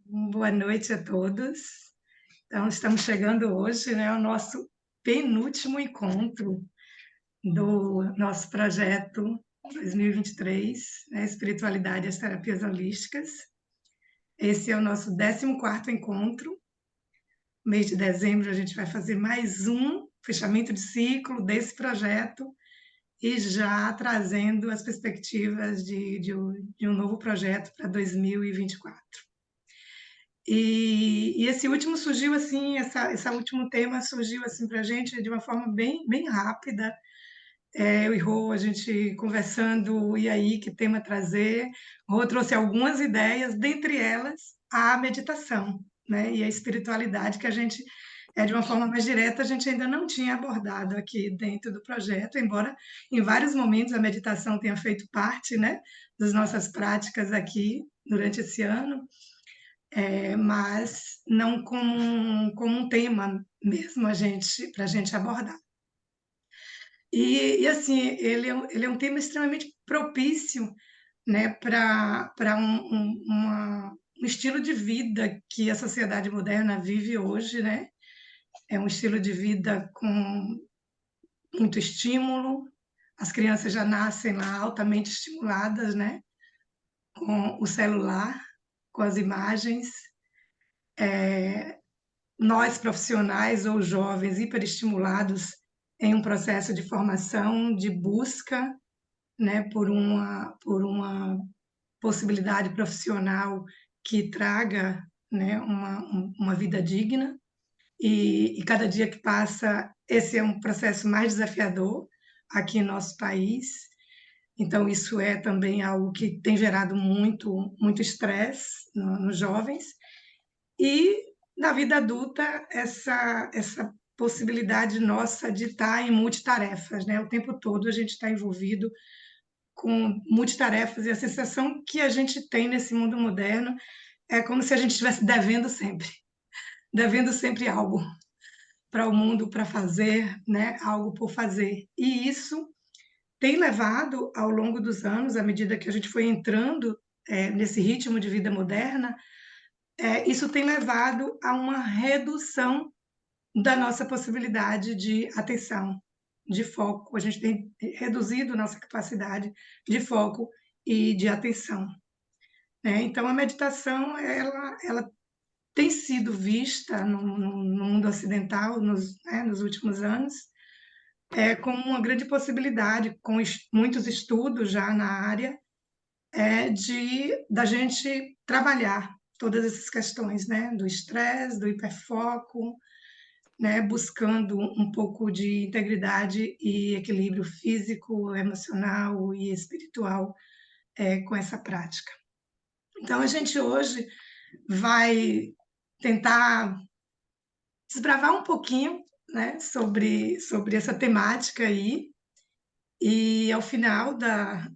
Boa noite a todos. Então, estamos chegando hoje, né, ao nosso penúltimo encontro do nosso projeto 2023, né, Espiritualidade e as Terapias Holísticas. Esse é o nosso 14º encontro. Mês de dezembro a gente vai fazer mais um fechamento de ciclo desse projeto e já trazendo as perspectivas de um novo projeto para 2024. E esse último surgiu assim, esse último tema surgiu assim para a gente de uma forma bem rápida. Eu e Rô, a gente conversando, e aí, que tema trazer? Rô trouxe algumas ideias, dentre elas a meditação, né? E a espiritualidade, que a gente, de uma forma mais direta, a gente ainda não tinha abordado aqui dentro do projeto, embora em vários momentos a meditação tenha feito parte, né, das nossas práticas aqui durante esse ano, mas não como um tema mesmo para a gente abordar. Assim, ele é um tema extremamente propício, né, para um estilo de vida que a sociedade moderna vive hoje, né? É um estilo de vida com muito estímulo, as crianças já nascem lá altamente estimuladas, né, com o celular, com as imagens. Nós, profissionais ou jovens hiperestimulados em um processo de formação, de busca, né, por uma possibilidade profissional que traga, né, uma vida digna. E cada dia que passa, esse é um processo mais desafiador aqui em nosso país. Então, isso é também algo que tem gerado muito estresse nos jovens. E na vida adulta, essa possibilidade nossa de estar em multitarefas, né? O tempo todo a gente está envolvido com multitarefas, e a sensação que a gente tem nesse mundo moderno é como se a gente estivesse devendo sempre algo para o mundo, para fazer, né? Algo por fazer. E isso tem levado, ao longo dos anos, à medida que a gente foi entrando nesse ritmo de vida moderna, isso tem levado a uma redução da nossa possibilidade de atenção, de foco. A gente tem reduzido nossa capacidade de foco e de atenção, né? Então, a meditação, ela tem sido vista no mundo ocidental, nos últimos anos, como uma grande possibilidade, com muitos estudos já na área, da gente trabalhar todas essas questões, né? Do estresse, do hiperfoco, né, buscando um pouco de integridade e equilíbrio físico, emocional e espiritual, com essa prática. Então, a gente hoje vai tentar desbravar um pouquinho, né, sobre essa temática aí, e ao final da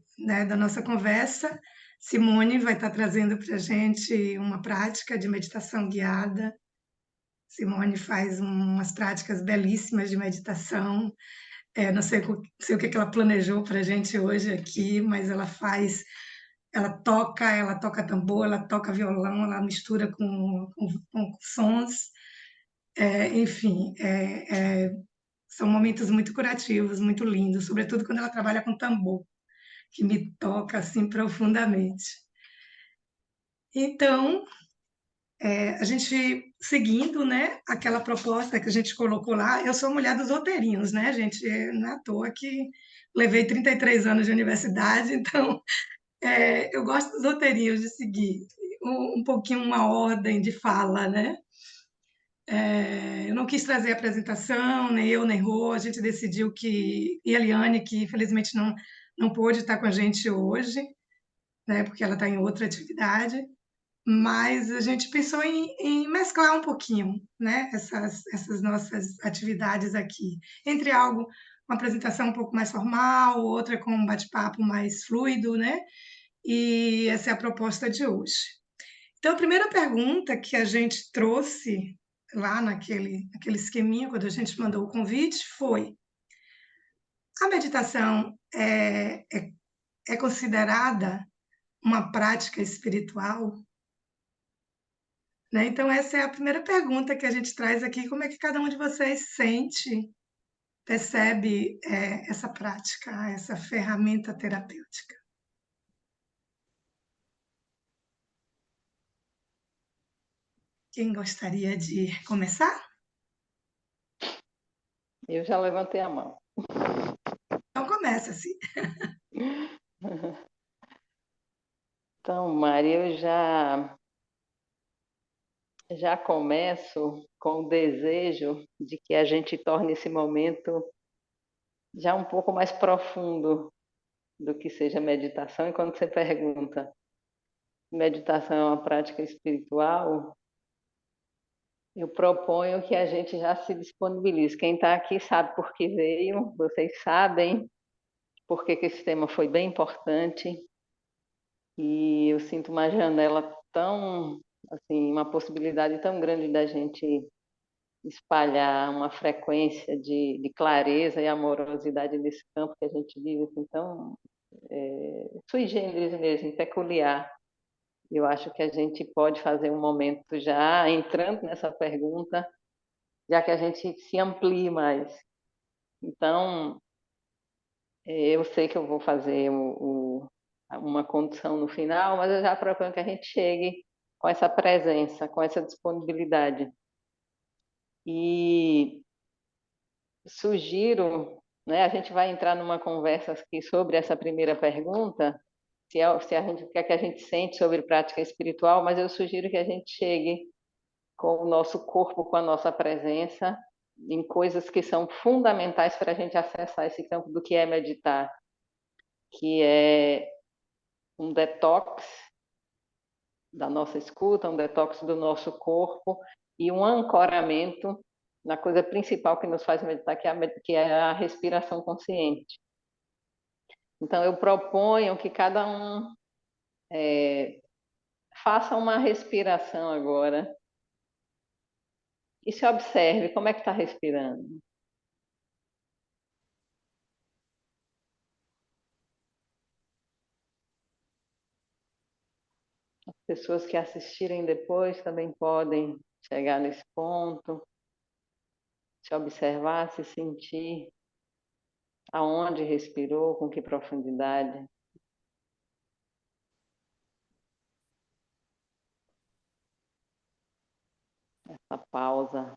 nossa conversa, Simone vai estar trazendo para a gente uma prática de meditação guiada. Simone faz umas práticas belíssimas de meditação. Não sei o que que ela planejou para a gente hoje aqui, mas ela toca tambor, ela toca violão, ela mistura com sons, enfim, são momentos muito curativos, muito lindos, sobretudo quando ela trabalha com tambor, que me toca assim profundamente. Então, a gente seguindo, né, aquela proposta que a gente colocou lá. Eu sou mulher dos roteirinhos, né, gente? Não é à toa que levei 33 anos de universidade, então eu gosto dos roteirinhos, de seguir um pouquinho uma ordem de fala, né? Eu não quis trazer apresentação, nem eu, nem Rô, a gente decidiu que... E a Eliane, que infelizmente não pôde estar com a gente hoje, né, porque ela está em outra atividade, mas a gente pensou em mesclar um pouquinho, né, essas nossas atividades aqui, entre algo, uma apresentação um pouco mais formal, outra com um bate-papo mais fluido, né? E essa é a proposta de hoje. Então, a primeira pergunta que a gente trouxe lá naquele esqueminha, quando a gente mandou o convite, foi: a meditação é considerada uma prática espiritual? né? Então, essa é a primeira pergunta que a gente traz aqui: como é que cada um de vocês sente, percebe, essa prática, essa ferramenta terapêutica? Quem gostaria de começar? Eu já levantei a mão. Então, começa assim. Então, Mari, eu já começo com o desejo de que a gente torne esse momento já um pouco mais profundo do que seja meditação. E quando você pergunta, meditação é uma prática espiritual, eu proponho que a gente já se disponibilize. Quem está aqui sabe por que veio, vocês sabem por que esse tema foi bem importante. E eu sinto uma janela tão, assim, uma possibilidade tão grande da gente espalhar uma frequência de clareza e amorosidade nesse campo que a gente vive, assim, tão sui generis mesmo, peculiar. Eu acho que a gente pode fazer um momento já entrando nessa pergunta, já que a gente se amplie mais. Então, eu sei que eu vou fazer uma condição no final, mas eu já proponho que a gente chegue com essa presença, com essa disponibilidade. E sugiro, né, a gente vai entrar numa conversa aqui sobre essa primeira pergunta, se a gente, o que é que a gente sente sobre prática espiritual, mas eu sugiro que a gente chegue com o nosso corpo, com a nossa presença, em coisas que são fundamentais para a gente acessar esse campo do que é meditar, que é um detox da nossa escuta, um detox do nosso corpo e um ancoramento na coisa principal que nos faz meditar, que é a respiração consciente. Então, eu proponho que cada um faça uma respiração agora e se observe como é que está respirando. Pessoas que assistirem depois também podem chegar nesse ponto, se observar, se sentir aonde respirou, com que profundidade. Essa pausa.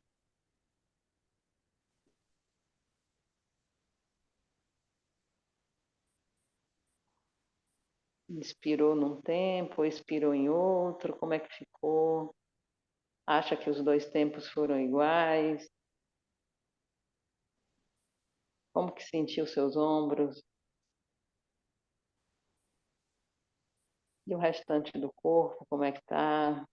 Inspirou num tempo, expirou em outro, como é que ficou? Acha que os dois tempos foram iguais? Como que sentiu seus ombros? E o restante do corpo, como é que tá?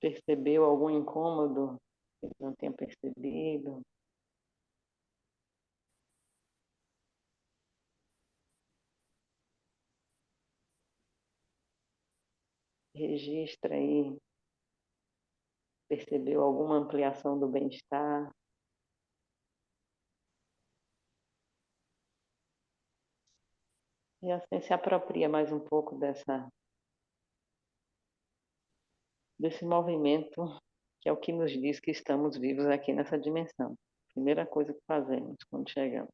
Percebeu algum incômodo que não tenha percebido? Registra aí. Percebeu alguma ampliação do bem-estar? E assim se apropria mais um pouco desse movimento, que é o que nos diz que estamos vivos aqui nessa dimensão. Primeira coisa que fazemos quando chegamos.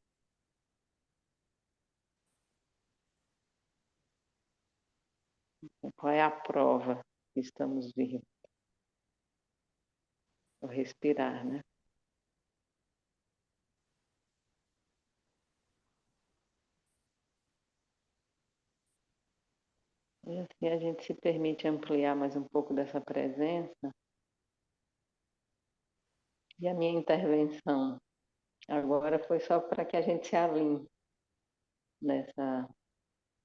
Qual é a prova que estamos vivos? O respirar, né? E assim a gente se permite ampliar mais um pouco dessa presença. E a minha intervenção agora foi só para que a gente se alinhe nessa,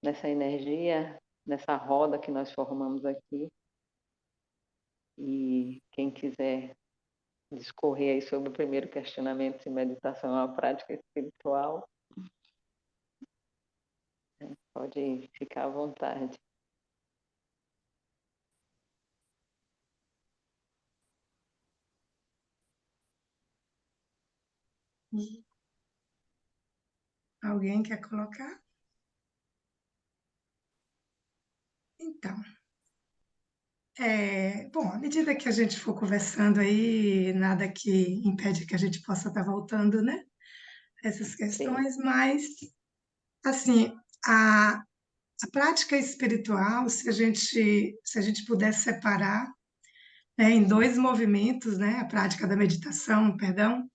nessa energia, nessa roda que nós formamos aqui. E quem quiser discorrer aí sobre o primeiro questionamento se meditação é uma prática espiritual, pode ficar à vontade. Alguém quer colocar? Então, bom, à medida que a gente for conversando aí, nada que impede que a gente possa estar voltando, né, essas Sim, questões, mas, assim, a, a prática espiritual, se a gente pudesse separar, né, em dois movimentos, né, a prática da meditação, perdão,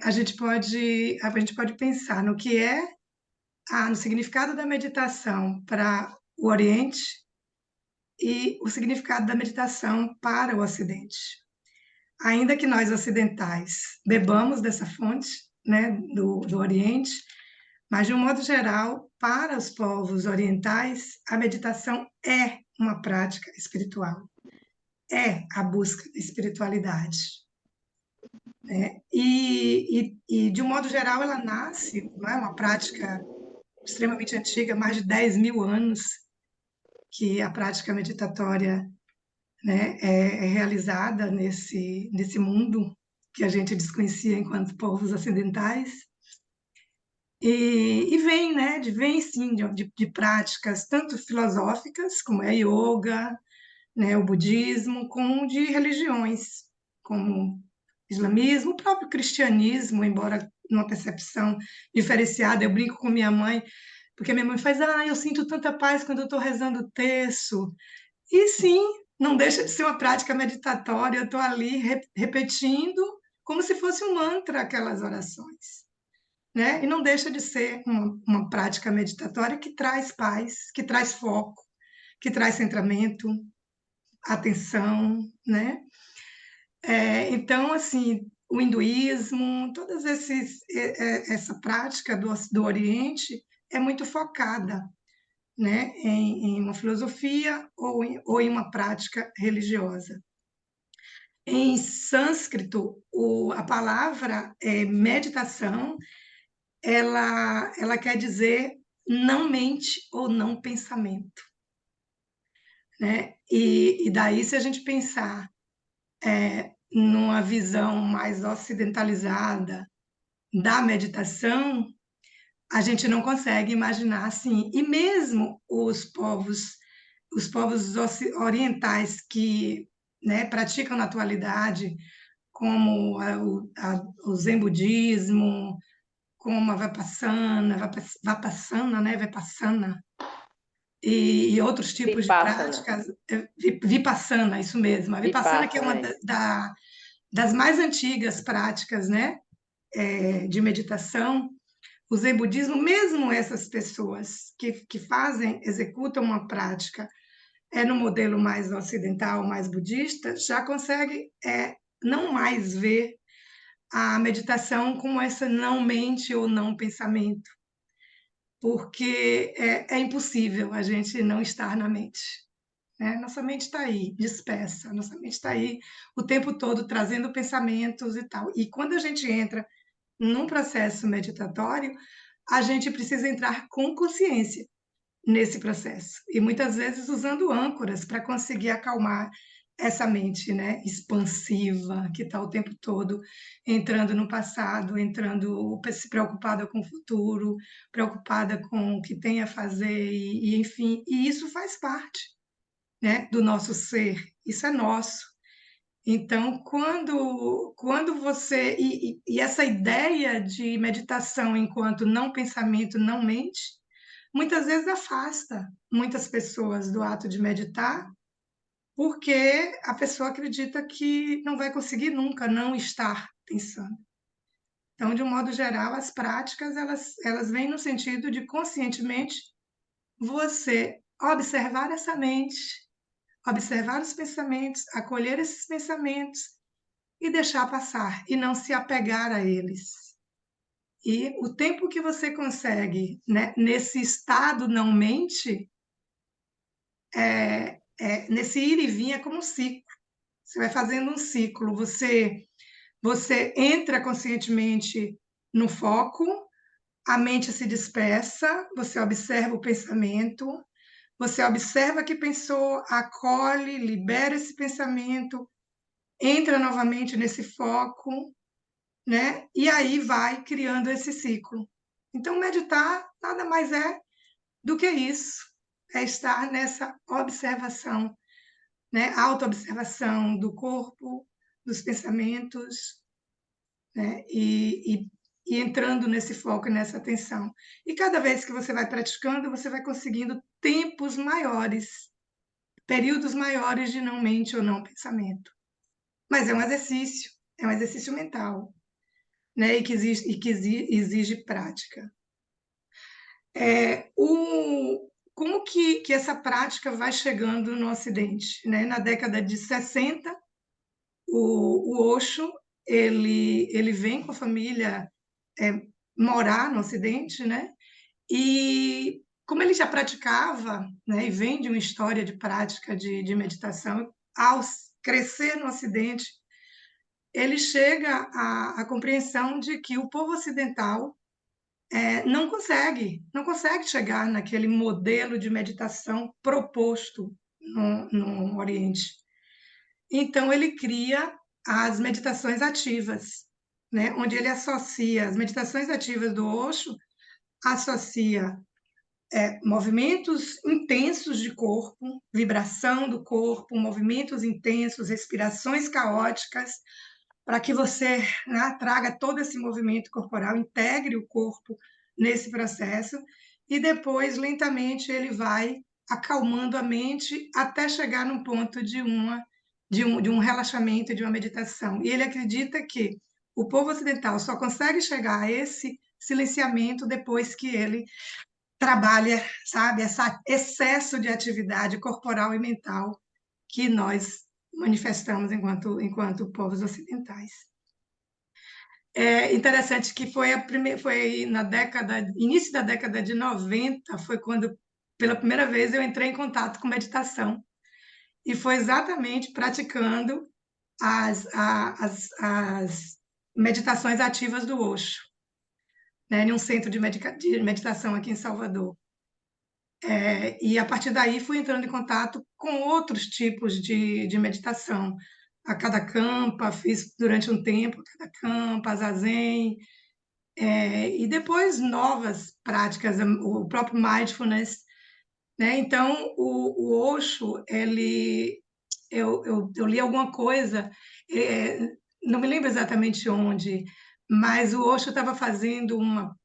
a gente pode pensar no que é, no significado da meditação para o Oriente e o significado da meditação para o Ocidente. Ainda que nós ocidentais bebamos dessa fonte, né, do Oriente, mas de um modo geral, para os povos orientais, a meditação é uma prática espiritual, é a busca da espiritualidade, né? E de um modo geral, ela nasce, não é uma prática extremamente antiga, mais de 10 mil anos que a prática meditatória, né, é realizada nesse mundo que a gente desconhecia enquanto povos ocidentais. E vem, né, vem sim de práticas tanto filosóficas, como é a yoga, né, o budismo, como de religiões, como islamismo, o próprio cristianismo, embora numa percepção diferenciada. Eu brinco com minha mãe, porque minha mãe faz, eu sinto tanta paz quando eu estou rezando o terço. E sim, não deixa de ser uma prática meditatória, eu estou ali repetindo como se fosse um mantra aquelas orações, né? E não deixa de ser uma prática meditatória que traz paz, que traz foco, que traz centramento, atenção, né? Então, assim, o hinduísmo, essa prática do Oriente é muito focada, né, em uma filosofia ou em uma prática religiosa. Em sânscrito, a palavra meditação, ela quer dizer não mente ou não pensamento, né? E daí, se a gente pensar numa visão mais ocidentalizada da meditação, a gente não consegue imaginar assim. E mesmo os povos orientais que, né, praticam na atualidade, como o Zen budismo, como a Vipassana, né, Vipassana, e outros tipos de Vipassana. práticas, Vipassana, isso mesmo. A Vipassana que é uma Vipassana, é. das mais antigas práticas, né, de meditação. O Zen budismo, mesmo essas pessoas que executam uma prática no modelo mais ocidental, mais budista, já consegue não mais ver a meditação como essa não mente ou não pensamento, porque é impossível a gente não estar na mente, né? Nossa mente está aí, dispersa, nossa mente está aí o tempo todo trazendo pensamentos e tal. E quando a gente entra num processo meditatório, a gente precisa entrar com consciência nesse processo. E muitas vezes usando âncoras para conseguir acalmar essa mente, né, expansiva, que está o tempo todo entrando no passado, se preocupada com o futuro, preocupada com o que tem a fazer, enfim, e isso faz parte, né, do nosso ser, isso é nosso. Então, quando você. E essa ideia de meditação enquanto não pensamento, não mente, muitas vezes afasta muitas pessoas do ato de meditar, porque a pessoa acredita que não vai conseguir nunca não estar pensando. Então, de um modo geral, as práticas elas vêm no sentido de conscientemente você observar essa mente, observar os pensamentos, acolher esses pensamentos e deixar passar e não se apegar a eles. E o tempo que você consegue, né, nesse estado não mente, nesse ir e vir é como um ciclo. Você vai fazendo um ciclo. Você entra conscientemente no foco, a mente se dispersa, você observa o pensamento, você observa que pensou, acolhe, libera esse pensamento, entra novamente nesse foco, né? E aí vai criando esse ciclo. Então, meditar nada mais é do que isso. é estar nessa observação, né, autoobservação do corpo, dos pensamentos, né, e entrando nesse foco e nessa atenção. E cada vez que você vai praticando, você vai conseguindo tempos maiores, períodos maiores de não mente ou não pensamento. Mas é um exercício mental, né, e que exige prática. Como que essa prática vai chegando no Ocidente, né? Na década de 60, o Osho, ele vem com a família é, morar no Ocidente, né? E como ele já praticava, né, e vem de uma história de prática de meditação, ao crescer no Ocidente, ele chega à compreensão de que o povo ocidental não consegue chegar naquele modelo de meditação proposto no Oriente. Então, ele cria as meditações ativas, né, onde ele associa as meditações ativas do Osho, associa movimentos intensos de corpo, vibração do corpo, movimentos intensos, respirações caóticas, para que você, né, traga todo esse movimento corporal, integre o corpo nesse processo, e depois, lentamente, ele vai acalmando a mente até chegar num ponto de um relaxamento, de uma meditação. E ele acredita que o povo ocidental só consegue chegar a esse silenciamento depois que ele trabalha, sabe, esse excesso de atividade corporal e mental que nós manifestamos enquanto povos ocidentais. É interessante que foi na início da década de 90, foi quando, pela primeira vez, eu entrei em contato com meditação. E foi exatamente praticando as meditações ativas do Osho, né, em um centro de meditação aqui em Salvador. E a partir daí fui entrando em contato com outros tipos de meditação. A Cada Campa, fiz durante um tempo, a Cada Campa, a Zazen, e depois novas práticas, o próprio mindfulness, né? Então, o Osho, eu li alguma coisa, é, não me lembro exatamente onde, mas o Osho estava fazendo uma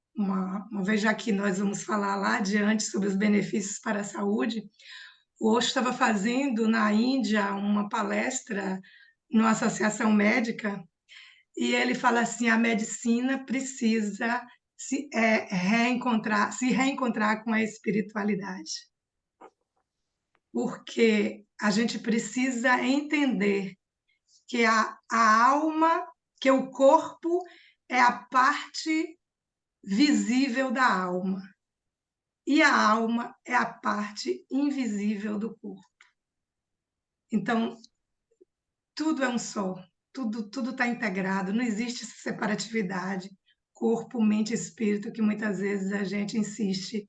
vez, já que nós vamos falar lá adiante sobre os benefícios para a saúde, o Osho estava fazendo na Índia uma palestra numa associação médica, e ele fala assim: a medicina precisa se reencontrar com a espiritualidade, porque a gente precisa entender que a alma, que o corpo é a parte visível da alma, e a alma é a parte invisível do corpo. Então, tudo é um só, tudo está integrado, não existe separatividade, corpo, mente e espírito, que muitas vezes a gente insiste,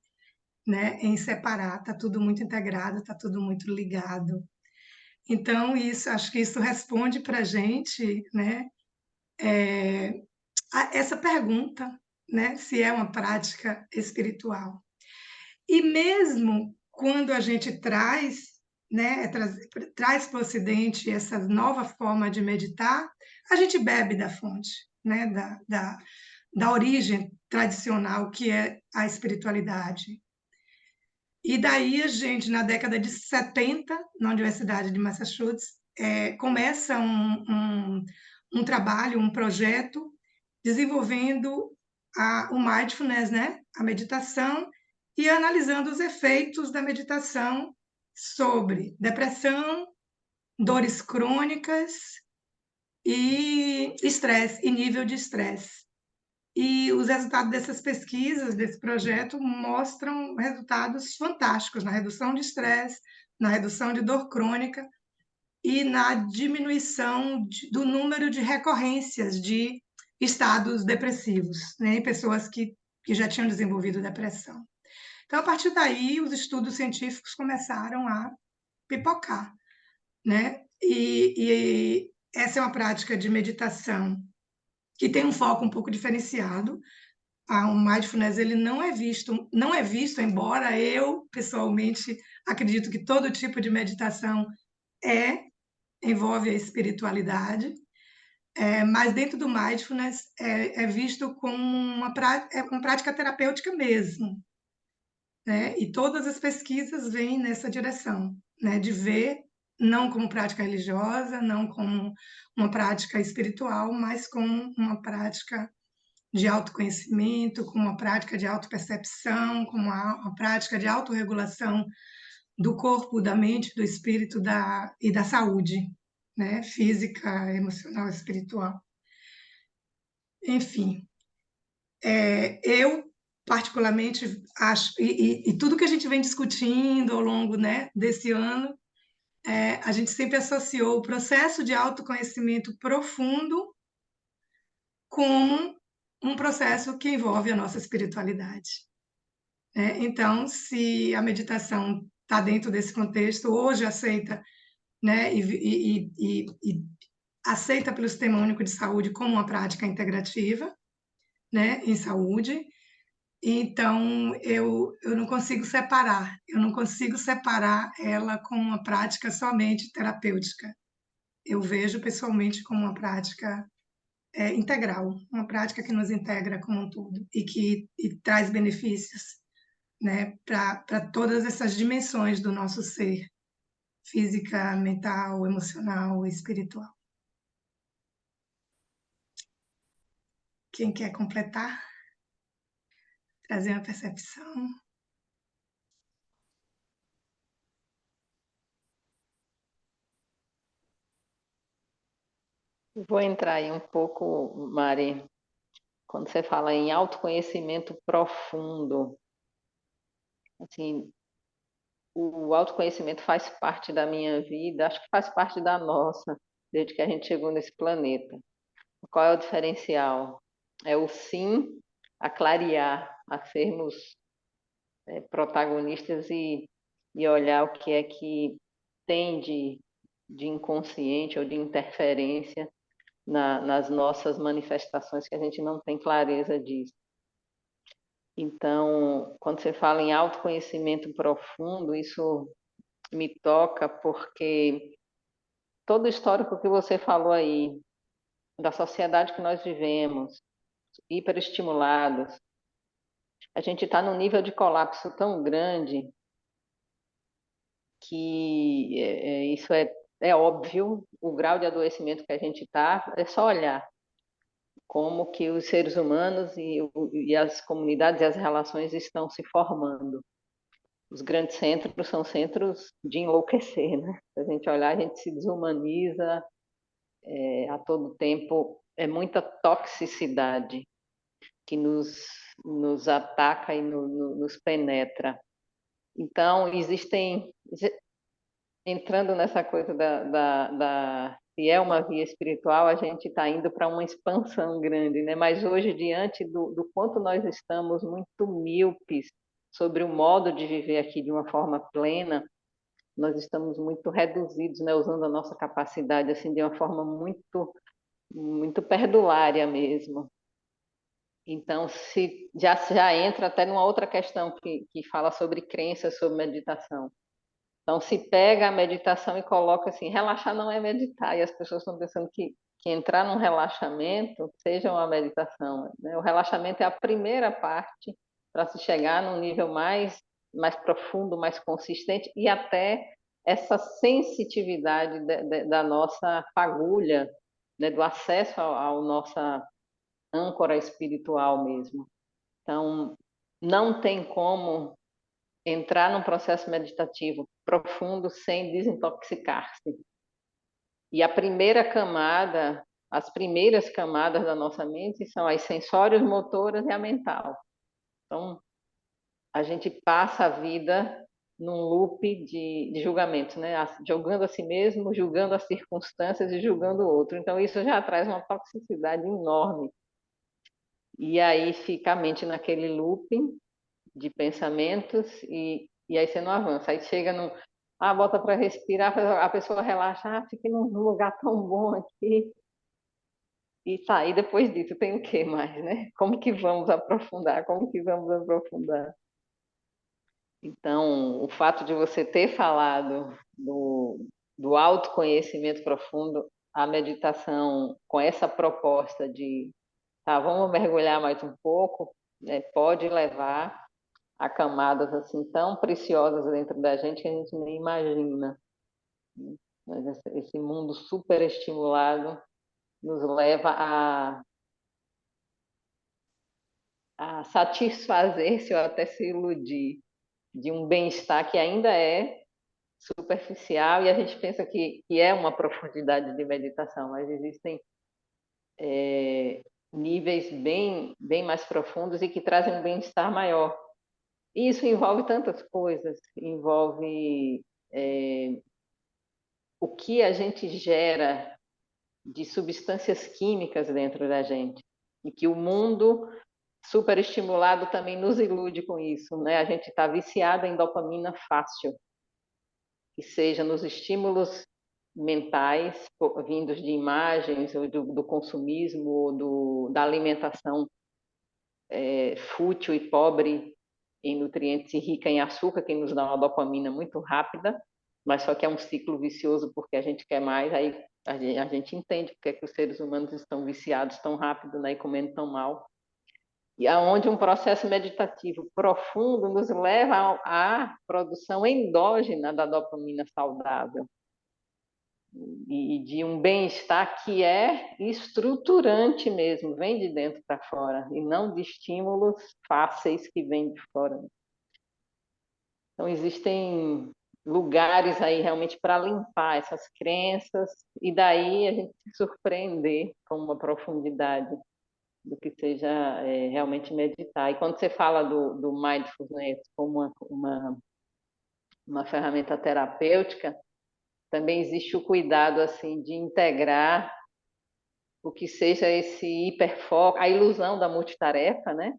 né, em separar. Está tudo muito integrado, está tudo muito ligado. Então, acho que isso responde para a gente, né, essa pergunta, né, se é uma prática espiritual. E mesmo quando a gente traz, né, traz para o Ocidente essa nova forma de meditar, a gente bebe da fonte, né, da origem tradicional, que é a espiritualidade. E daí a gente, na década de 70, na Universidade de Massachusetts, começa um trabalho, um projeto, desenvolvendo o mindfulness, né? A meditação, e analisando os efeitos da meditação sobre depressão, dores crônicas e estresse, e nível de estresse. E os resultados dessas pesquisas, desse projeto, mostram resultados fantásticos na redução de estresse, na redução de dor crônica e na diminuição do número de recorrências de estados depressivos, né, em pessoas que já tinham desenvolvido depressão. Então, a partir daí, os estudos científicos começaram a pipocar, né? E essa é uma prática de meditação que tem um foco um pouco diferenciado, o mindfulness ele não é visto, embora eu pessoalmente acredito que todo tipo de meditação é envolve a espiritualidade, mas dentro do mindfulness é visto como uma prática terapêutica mesmo, né? E todas as pesquisas vêm nessa direção, né? De ver não como prática religiosa, não como uma prática espiritual, mas como uma prática de autoconhecimento, como uma prática de autopercepção, como uma prática de autorregulação do corpo, da mente, do espírito e da saúde, né? Física, emocional, espiritual. Enfim, eu particularmente acho, e tudo que a gente vem discutindo ao longo, né, desse ano, a gente sempre associou o processo de autoconhecimento profundo com um processo que envolve a nossa espiritualidade, né? Então, se a meditação está dentro desse contexto, hoje aceita, né, e aceita pelo Sistema Único de Saúde como uma prática integrativa, né, em saúde. Então, eu não consigo separar ela como uma prática somente terapêutica. Eu vejo pessoalmente como uma prática integral, uma prática que nos integra como um todo e que traz benefícios, né, para todas essas dimensões do nosso ser, física, mental, emocional e espiritual. Quem quer completar? Trazer uma percepção? Vou entrar aí um pouco, Mari, quando você fala em autoconhecimento profundo, assim, o autoconhecimento faz parte da minha vida, acho que faz parte da nossa, desde que a gente chegou nesse planeta. Qual é o diferencial? É o sim a clarear, a sermos protagonistas e olhar o que é que tem de inconsciente ou de interferência nas nossas manifestações que a gente não tem clareza disso. Então, quando você fala em autoconhecimento profundo, isso me toca porque todo o histórico que você falou aí, da sociedade que nós vivemos, hiperestimulados, a gente está num nível de colapso tão grande que isso é óbvio, o grau de adoecimento que a gente está, é só olhar como que os seres humanos e as comunidades e as relações estão se formando. Os grandes centros são centros de enlouquecer, né? Se a gente olhar, a gente se desumaniza a todo tempo, é muita toxicidade que nos ataca e nos penetra. Então, entrando nessa coisa se é uma via espiritual, a gente está indo para uma expansão grande, né? Mas hoje, diante do quanto nós estamos muito míopes sobre o modo de viver aqui de uma forma plena, nós estamos muito reduzidos, né? Usando a nossa capacidade assim de uma forma muito perdulária mesmo. Então, se já entra até numa outra questão que fala sobre crença, sobre meditação. Então, se pega a meditação e coloca assim, relaxar não é meditar, e as pessoas estão pensando que entrar num relaxamento seja uma meditação, né? O relaxamento é a primeira parte para se chegar num nível mais profundo, mais consistente, e até essa sensitividade da nossa fagulha, né? Do acesso ao nossa âncora espiritual mesmo. Então, não tem como entrar num processo meditativo profundo sem desintoxicar-se. E a primeira camada, as primeiras camadas da nossa mente são as sensórias, motoras e a mental. Então, a gente passa a vida num loop de julgamento, né? Julgando a si mesmo, julgando as circunstâncias e julgando o outro. Então, isso já traz uma toxicidade enorme. E aí fica a mente naquele looping de pensamentos e aí você não avança. Aí chega no. Bota para respirar, a pessoa relaxa, fica num lugar tão bom aqui. E tá, e depois disso tem o que mais, né? Como que vamos aprofundar? Como que vamos aprofundar? Então, o fato de você ter falado do autoconhecimento profundo, a meditação com essa proposta de, tá, vamos mergulhar mais um pouco, né, pode levar a camadas assim tão preciosas dentro da gente que a gente nem imagina. Mas esse mundo superestimulado nos leva a satisfazer-se ou até se iludir de um bem-estar que ainda é superficial e a gente pensa que é uma profundidade de meditação, mas existem níveis bem mais profundos e que trazem um bem-estar maior. E isso envolve tantas coisas, envolve o que a gente gera de substâncias químicas dentro da gente e que o mundo superestimulado também nos ilude com isso, né? A gente está viciado em dopamina fácil, que seja nos estímulos mentais vindos de imagens ou do consumismo ou da alimentação fútil e pobre em nutrientes e rica em açúcar, que nos dá uma dopamina muito rápida, mas só que é um ciclo vicioso porque a gente quer mais, aí a gente entende porque é que os seres humanos estão viciados tão rápido, né, e comendo tão mal. E aonde um processo meditativo profundo nos leva à produção endógena da dopamina saudável e de um bem-estar que é estruturante mesmo, vem de dentro para fora, e não de estímulos fáceis que vêm de fora. Então, existem lugares aí realmente para limpar essas crenças, e daí a gente se surpreender com uma profundidade do que seja realmente meditar. E quando você fala do mindfulness como uma ferramenta terapêutica, também existe o cuidado assim de integrar o que seja esse hiperfoco, a ilusão da multitarefa, né?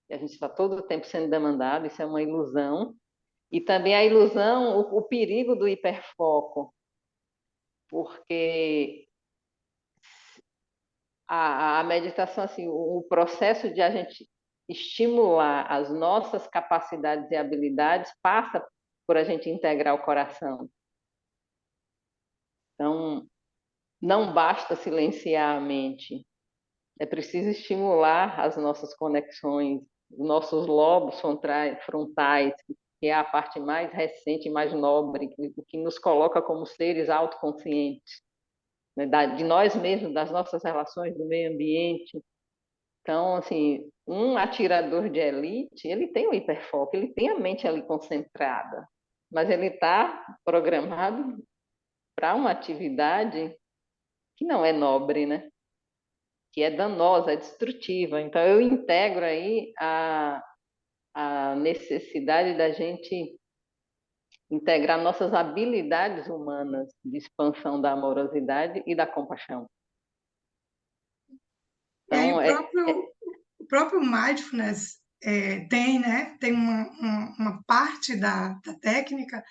Que a gente está todo o tempo sendo demandado, isso é uma ilusão. E também a ilusão, o perigo do hiperfoco, porque a meditação, assim, o processo de a gente estimular as nossas capacidades e habilidades passa por a gente integrar o coração. Então, não basta silenciar a mente, é preciso estimular as nossas conexões, os nossos lobos frontais, que é a parte mais recente, mais nobre, que nos coloca como seres autoconscientes, né, de nós mesmos, das nossas relações, do meio ambiente. Então, assim, um atirador de elite, ele tem o hiperfoco, ele tem a mente ali concentrada, mas ele está programado para uma atividade que não é nobre, né? Que é danosa, é destrutiva. Então, eu integro aí a necessidade da gente integrar nossas habilidades humanas de expansão da amorosidade e da compaixão. E aí Então, o próprio mindfulness tem, né, tem uma parte da técnica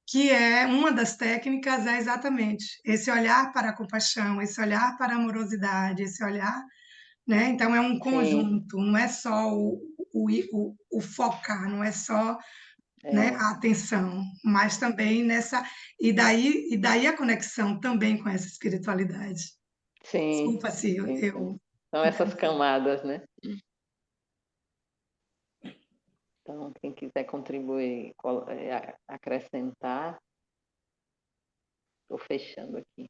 que é uma das técnicas é exatamente esse olhar para a compaixão, esse olhar para a amorosidade, esse olhar, né? Então é um sim, conjunto, não é só o focar, não é só, né, é, a atenção, mas também nessa e daí a conexão também com essa espiritualidade. sim, Desculpa se sim, sim. eu São essas interrompi. camadas, né? Então, quem quiser contribuir, acrescentar, estou fechando aqui.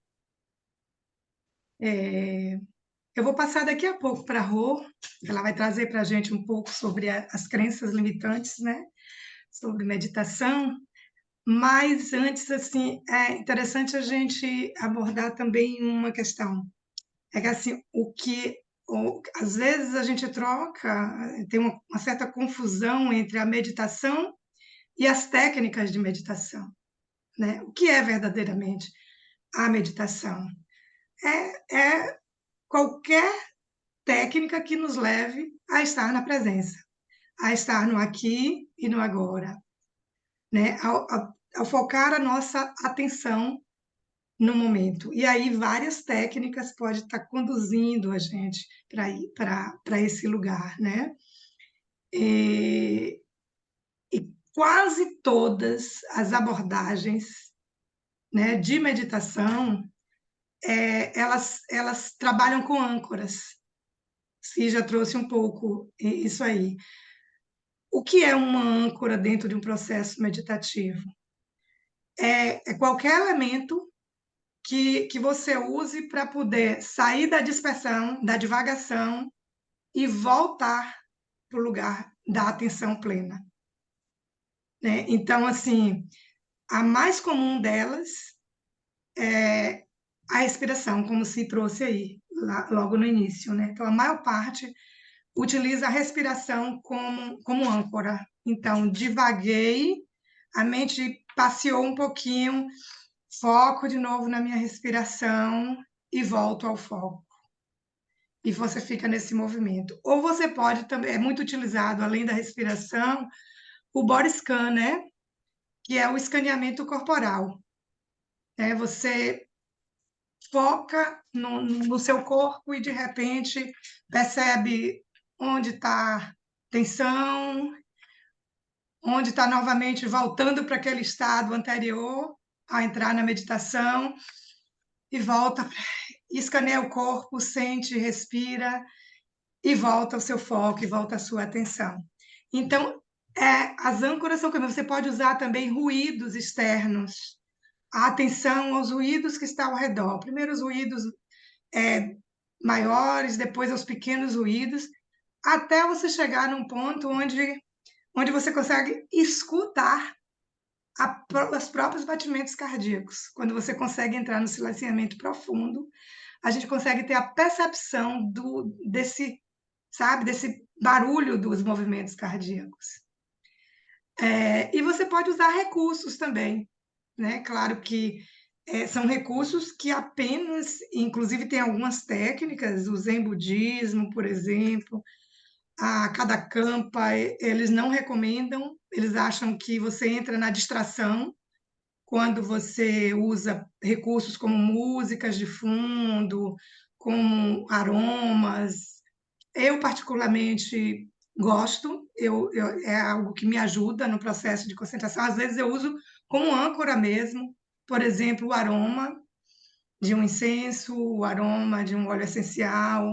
Eu vou passar daqui a pouco para a Rô, ela vai trazer para a gente um pouco sobre as crenças limitantes, né? Sobre meditação, mas antes, assim, é interessante a gente abordar também uma questão. É que, assim, às vezes a gente troca, tem uma certa confusão entre a meditação e as técnicas de meditação, né? O que é verdadeiramente a meditação? É qualquer técnica que nos leve a estar na presença, a estar no aqui e no agora, né? Ao focar a nossa atenção no momento. E aí várias técnicas podem estar conduzindo a gente para ir para esse lugar, né? E, e quase todas as abordagens, né, de meditação, elas trabalham com âncoras. Se já trouxe um pouco isso aí. O que é uma âncora dentro de um processo meditativo? É qualquer elemento que você use para poder sair da dispersão, da divagação e voltar para o lugar da atenção plena, né? Então, assim, a mais comum delas é a respiração, como se trouxe aí, logo no início, né? Então, a maior parte utiliza a respiração como âncora. Então, divaguei, a mente passeou um pouquinho, foco de novo na minha respiração e volto ao foco. E você fica nesse movimento. Ou você pode também, é muito utilizado, além da respiração, o body scan, né? Que é o escaneamento corporal. Você foca no seu corpo e, de repente, percebe onde está tensão, onde está novamente voltando para aquele estado anterior a entrar na meditação e volta, escaneia o corpo, sente, respira e volta ao seu foco e volta à sua atenção. Então, as âncoras são como você pode usar também ruídos externos, a atenção aos ruídos que estão ao redor. Primeiro os ruídos maiores, depois aos pequenos ruídos, até você chegar num ponto onde você consegue escutar os próprios batimentos cardíacos. Quando você consegue entrar no silenciamento profundo, a gente consegue ter a percepção desse, sabe, desse barulho dos movimentos cardíacos. E você pode usar recursos também, né? Claro que são recursos que apenas, inclusive tem algumas técnicas, o Zen budismo, por exemplo, a cada campa, eles não recomendam, eles acham que você entra na distração quando você usa recursos como músicas de fundo, como aromas. Eu, particularmente, gosto, é algo que me ajuda no processo de concentração. Às vezes eu uso como âncora mesmo, por exemplo, o aroma de um incenso, o aroma de um óleo essencial.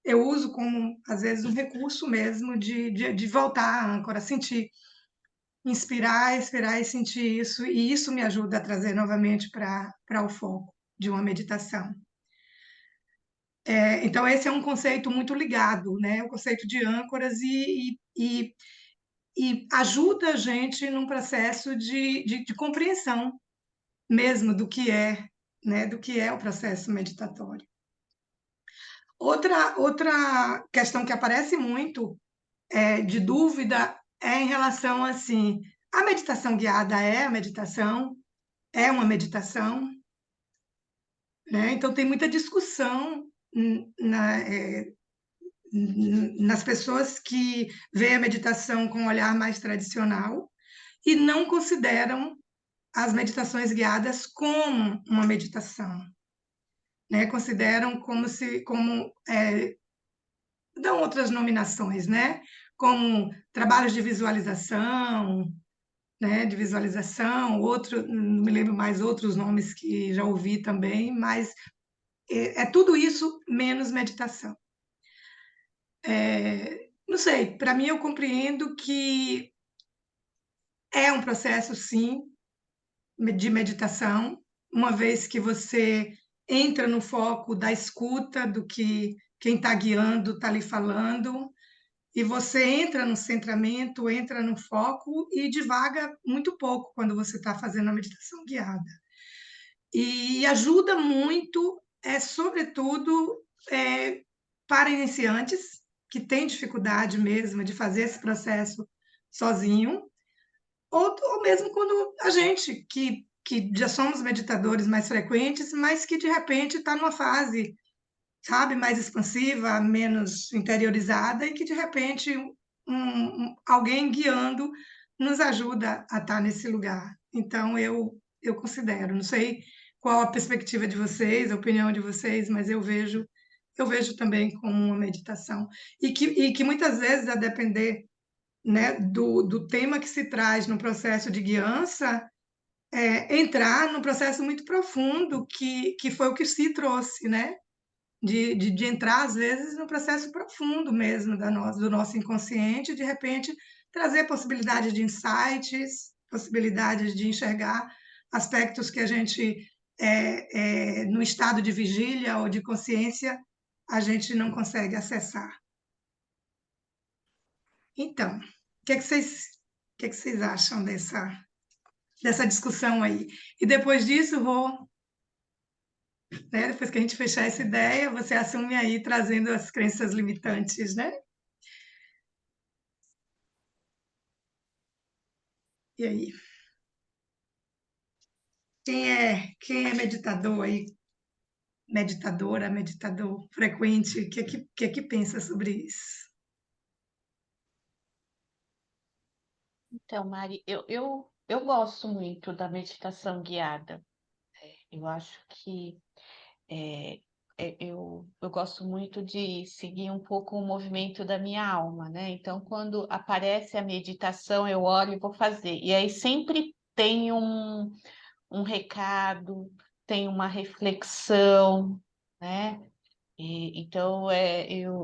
Eu uso como, às vezes, um recurso mesmo de voltar à âncora, sentir, inspirar, expirar e sentir isso, e isso me ajuda a trazer novamente para o foco de uma meditação. Então, esse é um conceito muito ligado, né? O conceito de âncoras e ajuda a gente num processo de compreensão mesmo do que é, né? Do que é o processo meditatório. Outra questão que aparece muito de dúvida é em relação assim, a meditação guiada é a meditação? É uma meditação? Né? Então, tem muita discussão nas pessoas que veem a meditação com um olhar mais tradicional e não consideram as meditações guiadas como uma meditação, né? Consideram dão outras nominações, né? Como trabalhos de visualização, né? De visualização, não me lembro mais outros nomes que já ouvi também, mas é tudo isso menos meditação. Não sei, para mim eu compreendo que é um processo, sim, de meditação, uma vez que você entra no foco da escuta do que quem está guiando está lhe falando, e você entra no centramento, entra no foco e divaga muito pouco quando você está fazendo a meditação guiada. E ajuda muito, sobretudo, para iniciantes que têm dificuldade mesmo de fazer esse processo sozinho, ou mesmo quando a gente, que já somos meditadores mais frequentes, mas que de repente está numa fase, sabe, mais expansiva, menos interiorizada, e que de repente alguém guiando nos ajuda a estar nesse lugar. Então, eu considero, não sei qual a perspectiva de vocês, a opinião de vocês, mas eu vejo também como uma meditação. E que muitas vezes, a depender, né, do tema que se traz no processo de guiança, entrar num processo muito profundo, que foi o que se trouxe, né? De entrar, às vezes, no processo profundo mesmo do nosso inconsciente, de repente trazer possibilidades de insights, possibilidades de enxergar aspectos que a gente, no estado de vigília ou de consciência, a gente não consegue acessar. Então, o que é que vocês acham dessa discussão aí? E depois disso, vou, né, depois que a gente fechar essa ideia, você assume aí trazendo as crenças limitantes, né? E aí? Quem é meditador aí, meditadora, meditador frequente, que é que pensa sobre isso? Então, Mari, eu gosto muito da meditação guiada. Eu acho que é, eu gosto muito de seguir um pouco o movimento da minha alma, né? Então, quando aparece a meditação, eu olho e vou fazer. E aí sempre tem um recado, tem uma reflexão, né? Então,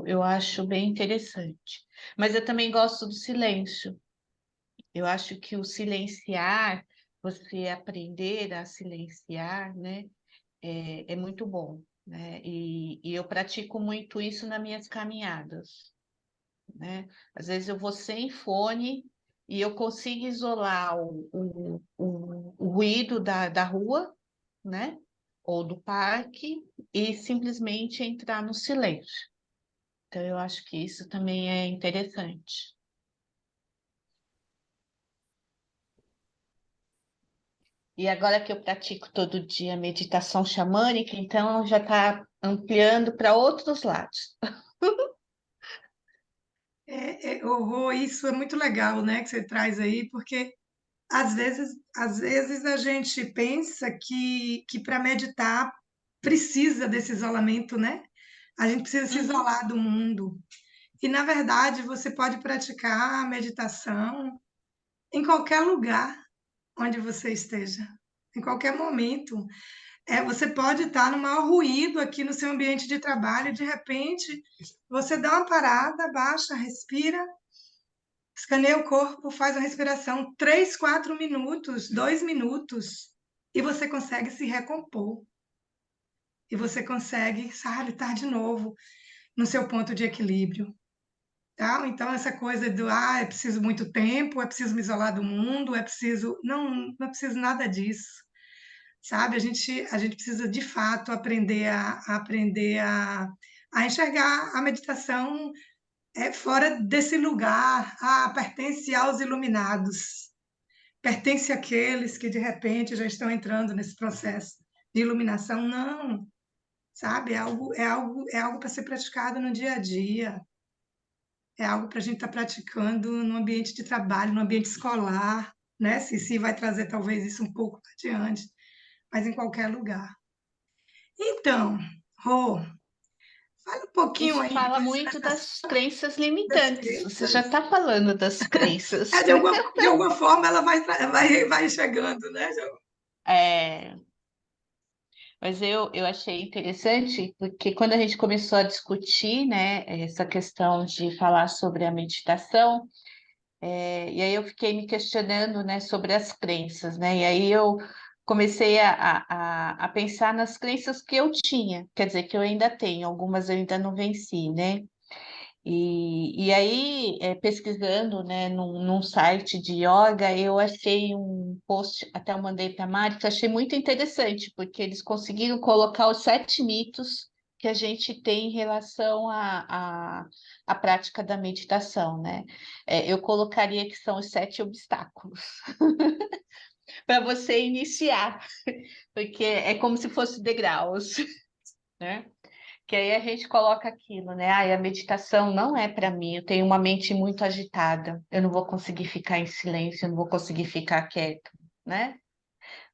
eu acho bem interessante. Mas eu também gosto do silêncio. Eu acho que o silenciar, você aprender a silenciar, né, é muito bom, né? E eu pratico muito isso nas minhas caminhadas, né? Às vezes eu vou sem fone e eu consigo isolar o ruído da rua, né? Ou do parque e simplesmente entrar no silêncio. Então, eu acho que isso também é interessante. E agora que eu pratico todo dia meditação xamânica, então já está ampliando para outros lados. Isso é muito legal, né, que você traz aí, porque às vezes a gente pensa que para meditar precisa desse isolamento, né? A gente precisa se Uhum. isolar do mundo. E, na verdade, você pode praticar a meditação em qualquer lugar onde você esteja, em qualquer momento. Você pode estar no maior ruído aqui no seu ambiente de trabalho, e de repente você dá uma parada, baixa, respira, escaneia o corpo, faz a respiração 3, 4 minutos, 2 minutos, e você consegue se recompor. E você consegue, sabe, estar de novo no seu ponto de equilíbrio. Tá? Então, essa coisa do, é preciso muito tempo, é preciso me isolar do mundo, é preciso. Não, não é preciso nada disso, sabe? A gente precisa, de fato, aprender a enxergar a meditação fora desse lugar. Pertence aos iluminados, pertence àqueles que, de repente, já estão entrando nesse processo de iluminação. Não, sabe? É algo para ser praticado no dia a dia. É algo para a gente estar praticando no ambiente de trabalho, no ambiente escolar, né? Se vai trazer talvez isso um pouco adiante, mas em qualquer lugar. Então, Rô, fala um pouquinho Isso aí fala depois muito das crenças das limitantes. Você já crenças. está falando das crenças. De alguma forma ela vai chegando, né? É, mas eu achei interessante, porque quando a gente começou a discutir, né, essa questão de falar sobre a meditação, e aí eu fiquei me questionando, né, sobre as crenças, né? E aí eu comecei a pensar nas crenças que eu tinha, quer dizer, que eu ainda tenho, algumas eu ainda não venci, né? E aí, pesquisando, né, num site de yoga, eu achei um post, até eu mandei para a Mari, que eu achei muito interessante, porque eles conseguiram colocar os 7 mitos que a gente tem em relação à prática da meditação, né? Eu colocaria que são os 7 obstáculos para você iniciar, porque é como se fosse degraus, né? Que aí a gente coloca aquilo, né? A meditação não é para mim, eu tenho uma mente muito agitada, eu não vou conseguir ficar em silêncio, eu não vou conseguir ficar quieto, né?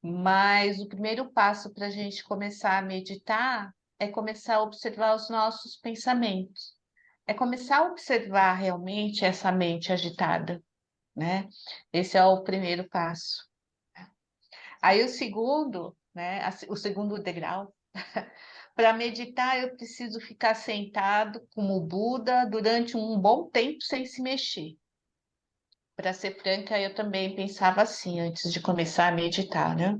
Mas o primeiro passo para a gente começar a meditar é começar a observar os nossos pensamentos. É começar a observar realmente essa mente agitada, né? Esse é o primeiro passo. Aí o segundo, né? O segundo degrau, para meditar eu preciso ficar sentado como Buda durante um bom tempo sem se mexer. Para ser franca, eu também pensava assim antes de começar a meditar, né?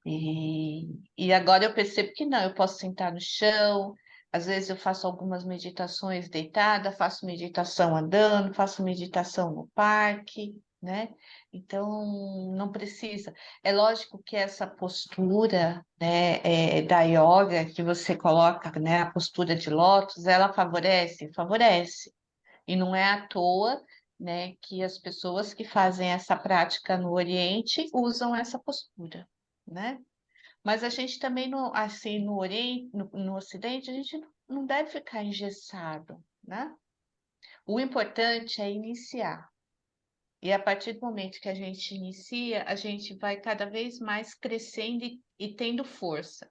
E agora eu percebo que não, eu posso sentar no chão, às vezes eu faço algumas meditações deitada, faço meditação andando, faço meditação no parque, né? Então, não precisa. É lógico que essa postura, né, da yoga que você coloca, né, a postura de lótus, ela favorece? Favorece. E não é à toa, né, que as pessoas que fazem essa prática no Oriente usam essa postura, né? Mas a gente também, assim, no Oriente, no Ocidente, a gente não deve ficar engessado, né? O importante é iniciar. E a partir do momento que a gente inicia, a gente vai cada vez mais crescendo e tendo força.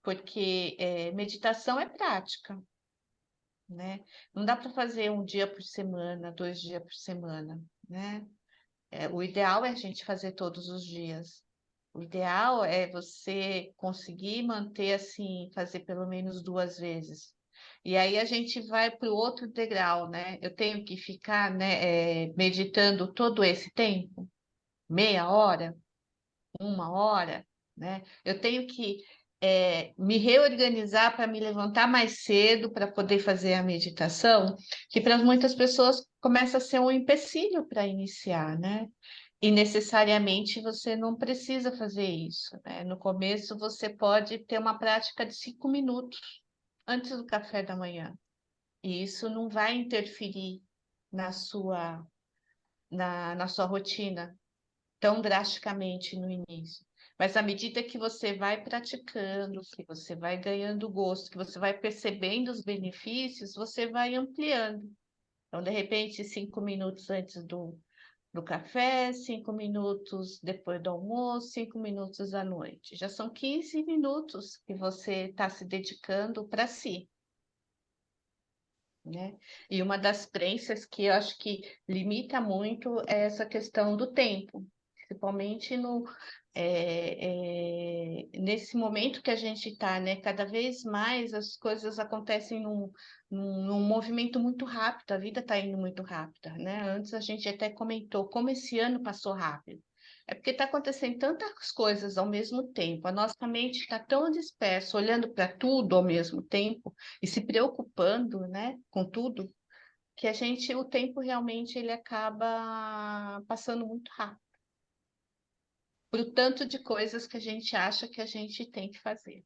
Porque meditação é prática, né? Não dá para fazer um dia por semana, 2 dias por semana, né? O ideal é a gente fazer todos os dias. O ideal é você conseguir manter assim, fazer pelo menos 2 vezes. E aí a gente vai para o outro degrau, né? Eu tenho que ficar, né, meditando todo esse tempo, meia hora, 1 hora, né? Eu tenho que me reorganizar para me levantar mais cedo para poder fazer a meditação, que para muitas pessoas começa a ser um empecilho para iniciar, né? E necessariamente você não precisa fazer isso, né? No começo você pode ter uma prática de 5 minutos antes do café da manhã. E isso não vai interferir na sua rotina tão drasticamente no início. Mas à medida que você vai praticando, que você vai ganhando gosto, que você vai percebendo os benefícios, você vai ampliando. Então, de repente, 5 minutos antes do café, 5 minutos depois do almoço, 5 minutos à noite. Já são 15 minutos que você está se dedicando para si, né? E uma das crenças que eu acho que limita muito é essa questão do tempo, principalmente nesse momento que a gente está, né? Cada vez mais as coisas acontecem num movimento muito rápido, a vida está indo muito rápida, né? Antes a gente até comentou como esse ano passou rápido. É porque está acontecendo tantas coisas ao mesmo tempo, a nossa mente está tão dispersa, olhando para tudo ao mesmo tempo e se preocupando, né, com tudo, que o tempo realmente ele acaba passando muito rápido, pro tanto de coisas que a gente acha que a gente tem que fazer,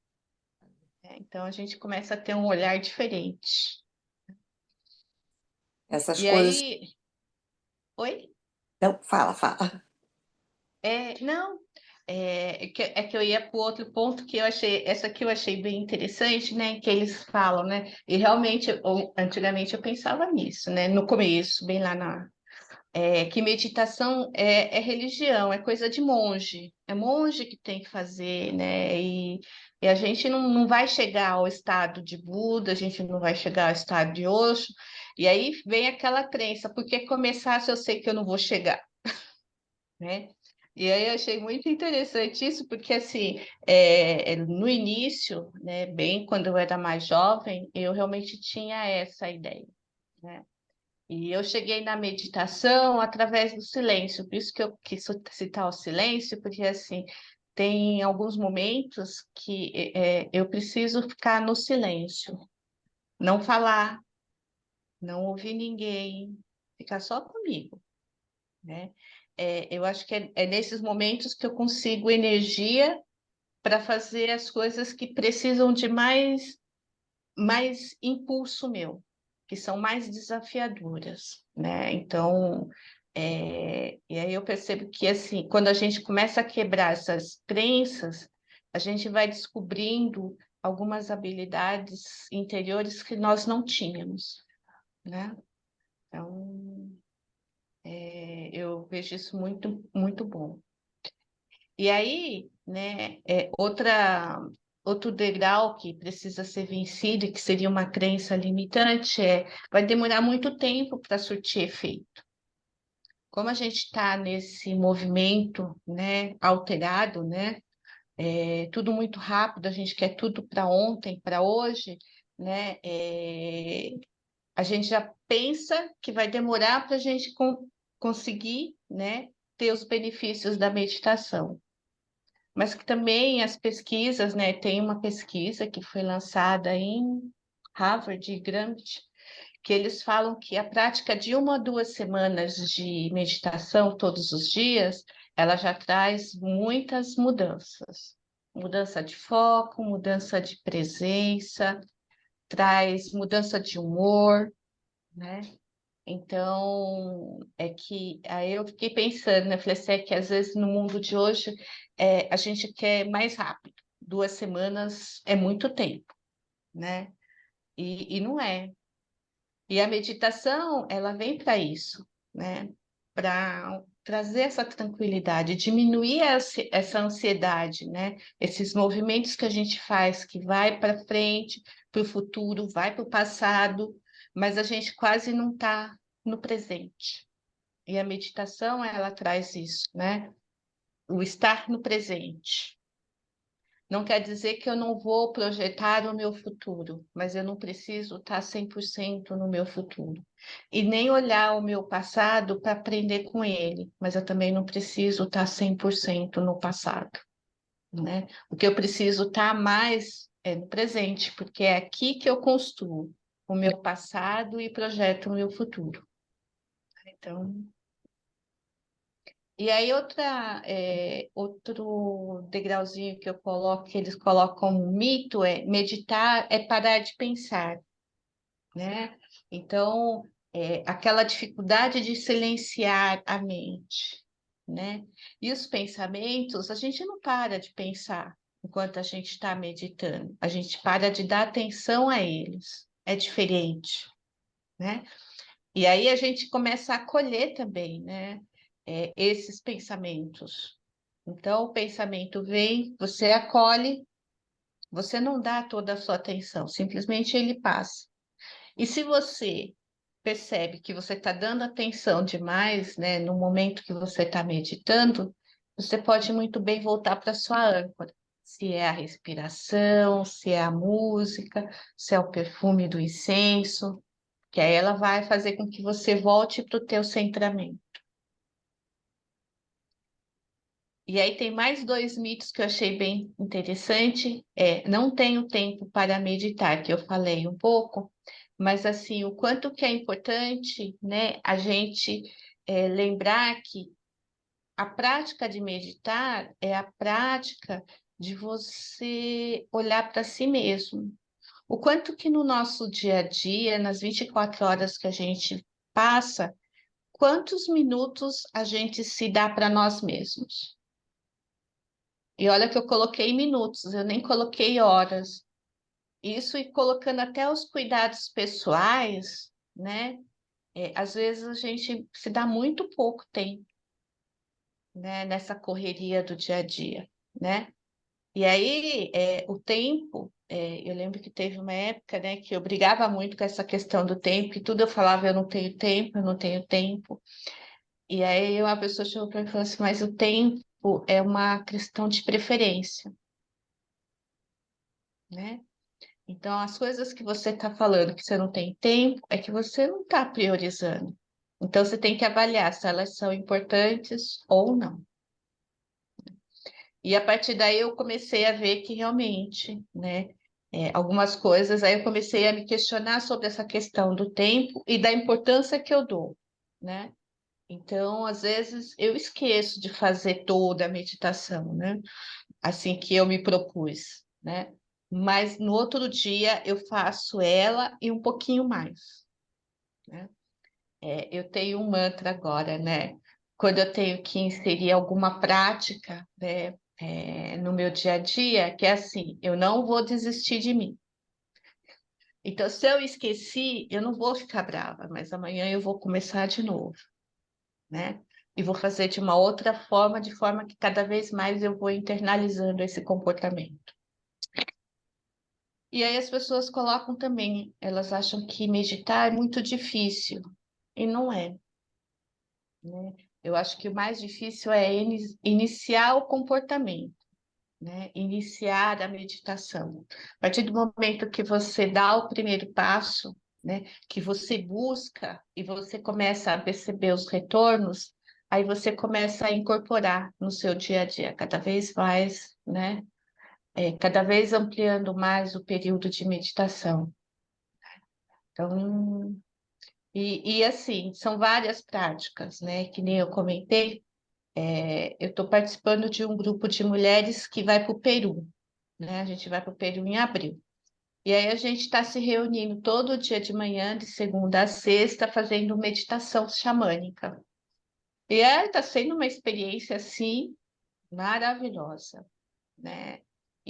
né? Então a gente começa a ter um olhar diferente. Essas E coisas. aí, oi? Não, fala, fala. Não, é que eu ia para o outro ponto que eu achei, essa aqui eu achei bem interessante, né? Que eles falam, né? E realmente, antigamente eu pensava nisso, né? No começo, bem lá que meditação é religião, é coisa de monge, é monge que tem que fazer, né? E a gente não vai chegar ao estado de Buda, a gente não vai chegar ao estado de Osho, e aí vem aquela crença, porque começar se eu sei que eu não vou chegar, né? E aí eu achei muito interessante isso, porque assim, no início, né, bem quando eu era mais jovem, eu realmente tinha essa ideia, né? E eu cheguei na meditação através do silêncio, por isso que eu quis citar o silêncio, porque assim, tem alguns momentos que eu preciso ficar no silêncio, não falar, não ouvir ninguém, ficar só comigo, né? Eu acho que é nesses momentos que eu consigo energia para fazer as coisas que precisam de mais impulso meu, que são mais desafiadoras, né? Então, e aí eu percebo que, assim, quando a gente começa a quebrar essas crenças, a gente vai descobrindo algumas habilidades interiores que nós não tínhamos, né? Então, eu vejo isso muito, muito bom. E aí, né, outro degrau que precisa ser vencido, e que seria uma crença limitante, vai demorar muito tempo para surtir efeito. Como a gente está nesse movimento, né, alterado, né, tudo muito rápido, a gente quer tudo para ontem, para hoje, né, a gente já pensa que vai demorar para a gente conseguir, né, ter os benefícios da meditação. Mas que também as pesquisas, né, tem uma pesquisa que foi lançada em Harvard e Grambit, que eles falam que a prática de 1 ou 2 semanas de meditação todos os dias, ela já traz muitas mudanças. Mudança de foco, mudança de presença, traz mudança de humor, né? Então, é que aí eu fiquei pensando, né? Falei assim, é que às vezes no mundo de hoje a gente quer mais rápido. 2 semanas é muito tempo, né? E não é. E a meditação, ela vem para isso, né? Para trazer essa tranquilidade, diminuir essa ansiedade, né? Esses movimentos que a gente faz, que vai para frente, para o futuro, vai para o passado, mas a gente quase não está no presente. E a meditação, ela traz isso, né? O estar no presente. Não quer dizer que eu não vou projetar o meu futuro, mas eu não preciso estar 100% no meu futuro. E nem olhar o meu passado para aprender com ele, mas eu também não preciso estar 100% no passado, né? O que eu preciso estar mais é no presente, porque é aqui que eu construo o meu passado e projeto o meu futuro. Então, e aí outro degrauzinho que eu coloco, que eles colocam como mito, é meditar é parar de pensar, né? Então, aquela dificuldade de silenciar a mente, né? E os pensamentos, a gente não para de pensar enquanto a gente está meditando, a gente para de dar atenção a eles, é diferente, né? E aí a gente começa a acolher também, né? Esses pensamentos. Então, o pensamento vem, você acolhe, você não dá toda a sua atenção, simplesmente ele passa. E se você percebe que você está dando atenção demais, né, no momento que você está meditando, você pode muito bem voltar para sua âncora. Se é a respiração, se é a música, se é o perfume do incenso, que aí ela vai fazer com que você volte para o teu centramento. E aí tem mais 2 mitos que eu achei bem interessante. Não tenho tempo para meditar, que eu falei um pouco, mas assim, o quanto que é importante, né, a gente lembrar que a prática de meditar é a prática de você olhar para si mesmo. O quanto que no nosso dia a dia, nas 24 horas que a gente passa, quantos minutos a gente se dá para nós mesmos? E olha que eu coloquei minutos, eu nem coloquei horas. Isso e colocando até os cuidados pessoais, né? Às vezes a gente se dá muito pouco tempo, né? Nessa correria do dia a dia, né? E aí, o tempo, eu lembro que teve uma época, né, que eu brigava muito com essa questão do tempo, e tudo eu falava, eu não tenho tempo, eu não tenho tempo. E aí uma pessoa chegou para mim e falou assim, mas o tempo é uma questão de preferência, né? Então, as coisas que você está falando que você não tem tempo, é que você não está priorizando. Então, você tem que avaliar se elas são importantes ou não. E a partir daí eu comecei a ver que realmente, né, algumas coisas, aí eu comecei a me questionar sobre essa questão do tempo e da importância que eu dou, né? Então, às vezes, eu esqueço de fazer toda a meditação, né? Assim que eu me propus, né? Mas no outro dia eu faço ela e um pouquinho mais, né? Eu tenho um mantra agora, né? Quando eu tenho que inserir alguma prática, né, no meu dia a dia, que é assim, eu não vou desistir de mim. Então, se eu esqueci, eu não vou ficar brava, mas amanhã eu vou começar de novo, né? e vou fazer de uma outra forma, de forma que cada vez mais eu vou internalizando esse comportamento. E aí as pessoas colocam também, elas acham que meditar é muito difícil, e não é, né? Eu acho que o mais difícil é iniciar o comportamento, né? Iniciar a meditação. A partir do momento que você dá o primeiro passo, né? Que você busca e você começa a perceber os retornos, aí você começa a incorporar no seu dia a dia cada vez mais, né? Cada vez ampliando mais o período de meditação. Então, e assim, são várias práticas, né? Que nem eu comentei, eu estou participando de um grupo de mulheres que vai para o Peru, né? A gente vai para o Peru em abril. E aí a gente está se reunindo todo dia de manhã, de segunda a sexta, fazendo meditação xamânica. E está sendo uma experiência, assim, maravilhosa, né?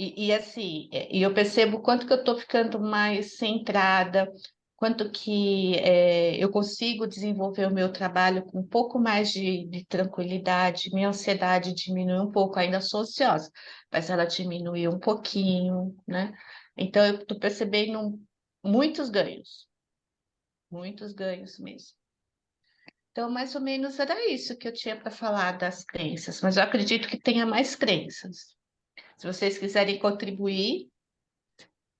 E assim, e eu percebo o quanto que eu estou ficando mais centrada, quanto que eu consigo desenvolver o meu trabalho com um pouco mais de tranquilidade, minha ansiedade diminui um pouco, ainda sou ansiosa, mas ela diminuiu um pouquinho, né? Então eu estou percebendo muitos ganhos mesmo. Então, mais ou menos era isso que eu tinha para falar das crenças, mas eu acredito que tenha mais crenças. Se vocês quiserem contribuir.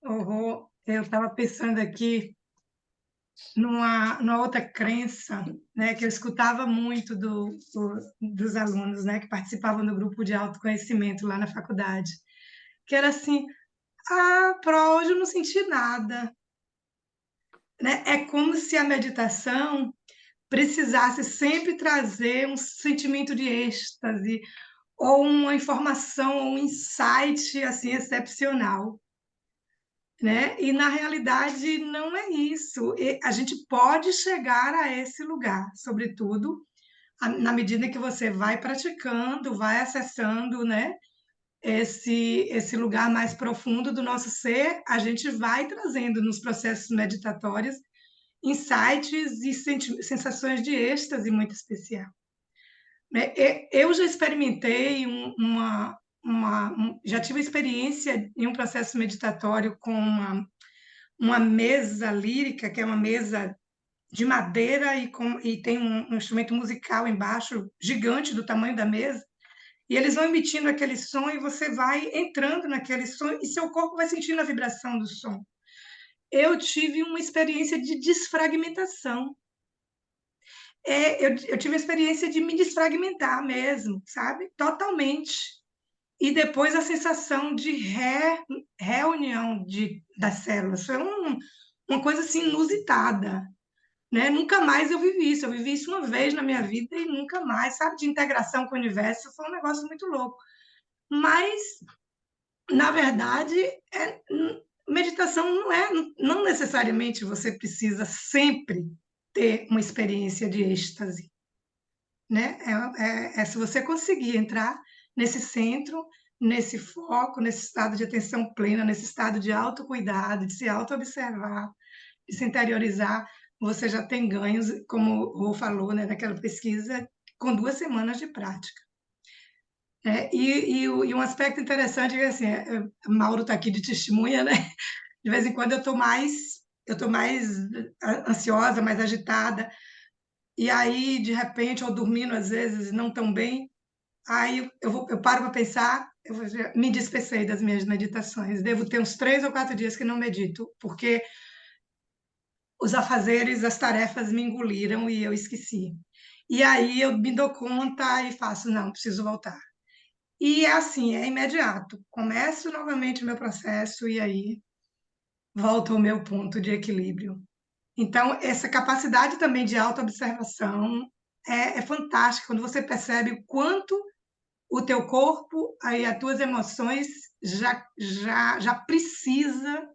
Eu estava pensando aqui numa outra crença, né, que eu escutava muito dos alunos, né, que participavam do grupo de autoconhecimento lá na faculdade, que era assim: para hoje eu não senti nada, né? É como se a meditação precisasse sempre trazer um sentimento de êxtase ou uma informação, ou um insight assim excepcional, né? E na realidade não é isso. E a gente pode chegar a esse lugar, sobretudo na medida que você vai praticando, vai acessando, né? Esse lugar mais profundo do nosso ser, a gente vai trazendo nos processos meditatórios insights e sensações de êxtase muito especial, né? Eu já experimentei já tive experiência em um processo meditatório com uma mesa lírica, que é uma mesa de madeira e tem um instrumento musical embaixo, gigante do tamanho da mesa, e eles vão emitindo aquele som e você vai entrando naquele som e seu corpo vai sentindo a vibração do som. Eu tive uma experiência de desfragmentação. Eu tive a experiência de me desfragmentar mesmo, sabe? Totalmente. E depois a sensação de reunião das células. Foi uma coisa assim inusitada, né? Nunca mais eu vivi isso. Eu vivi isso uma vez na minha vida e nunca mais, sabe? De integração com o universo. Foi um negócio muito louco. Mas, na verdade, meditação não necessariamente você precisa sempre ter uma experiência de êxtase, né? Se você conseguir entrar nesse centro, nesse foco, nesse estado de atenção plena, nesse estado de autocuidado, de se auto-observar, de se interiorizar, você já tem ganhos, como o Rô falou, né, naquela pesquisa, com 2 semanas de prática. E um aspecto interessante é que, assim, Mauro está aqui de testemunha, né? De vez em quando eu tô mais ansiosa, mais agitada, e aí, de repente, ou dormindo às vezes não tão bem, aí eu paro para pensar, me despecei das minhas meditações. Devo ter uns 3 ou 4 dias que não medito, porque os afazeres, as tarefas me engoliram e eu esqueci. E aí eu me dou conta e faço, não, preciso voltar. E é assim, é imediato. Começo novamente o meu processo e aí volto ao meu ponto de equilíbrio. Então, essa capacidade também de autoobservação é fantástica quando você percebe o quanto o teu corpo e as tuas emoções já precisa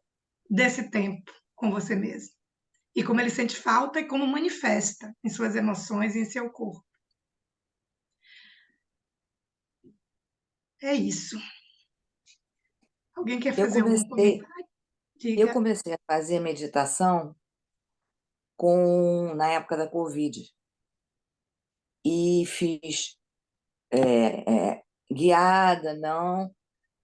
desse tempo com você mesmo. E como ele sente falta e como manifesta em suas emoções e em seu corpo. É isso. Alguém quer Eu fazer algum comecei, comentário? eu Diga. comecei a fazer na época da Covid. E Aí fiz guiada, não.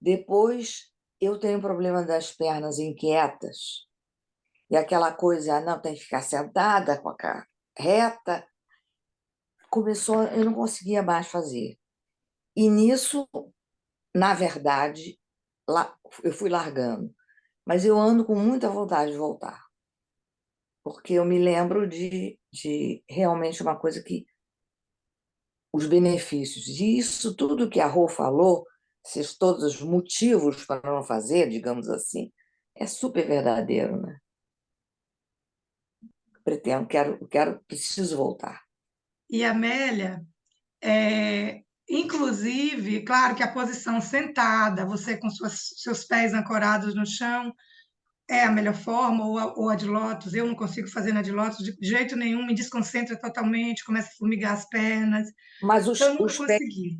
Depois eu tenho problema das pernas inquietas. E aquela coisa, não, tem que ficar sentada com a cara reta. Começou, eu não conseguia mais fazer. E nisso, na verdade, eu fui largando. Mas eu ando com muita vontade de voltar, porque eu me lembro de realmente uma coisa que os benefícios. E isso tudo que a Rô falou, esses todos os motivos para não fazer, digamos assim, é super verdadeiro, né? Pretendo, preciso voltar. E Amélia, inclusive, claro que a posição sentada, você com seus pés ancorados no chão, é a melhor forma, ou a de lótus. Eu não consigo fazer na de lótus de jeito nenhum, me desconcentra totalmente, começa a formigar as pernas. Mas Então, eu nunca os pés consegui.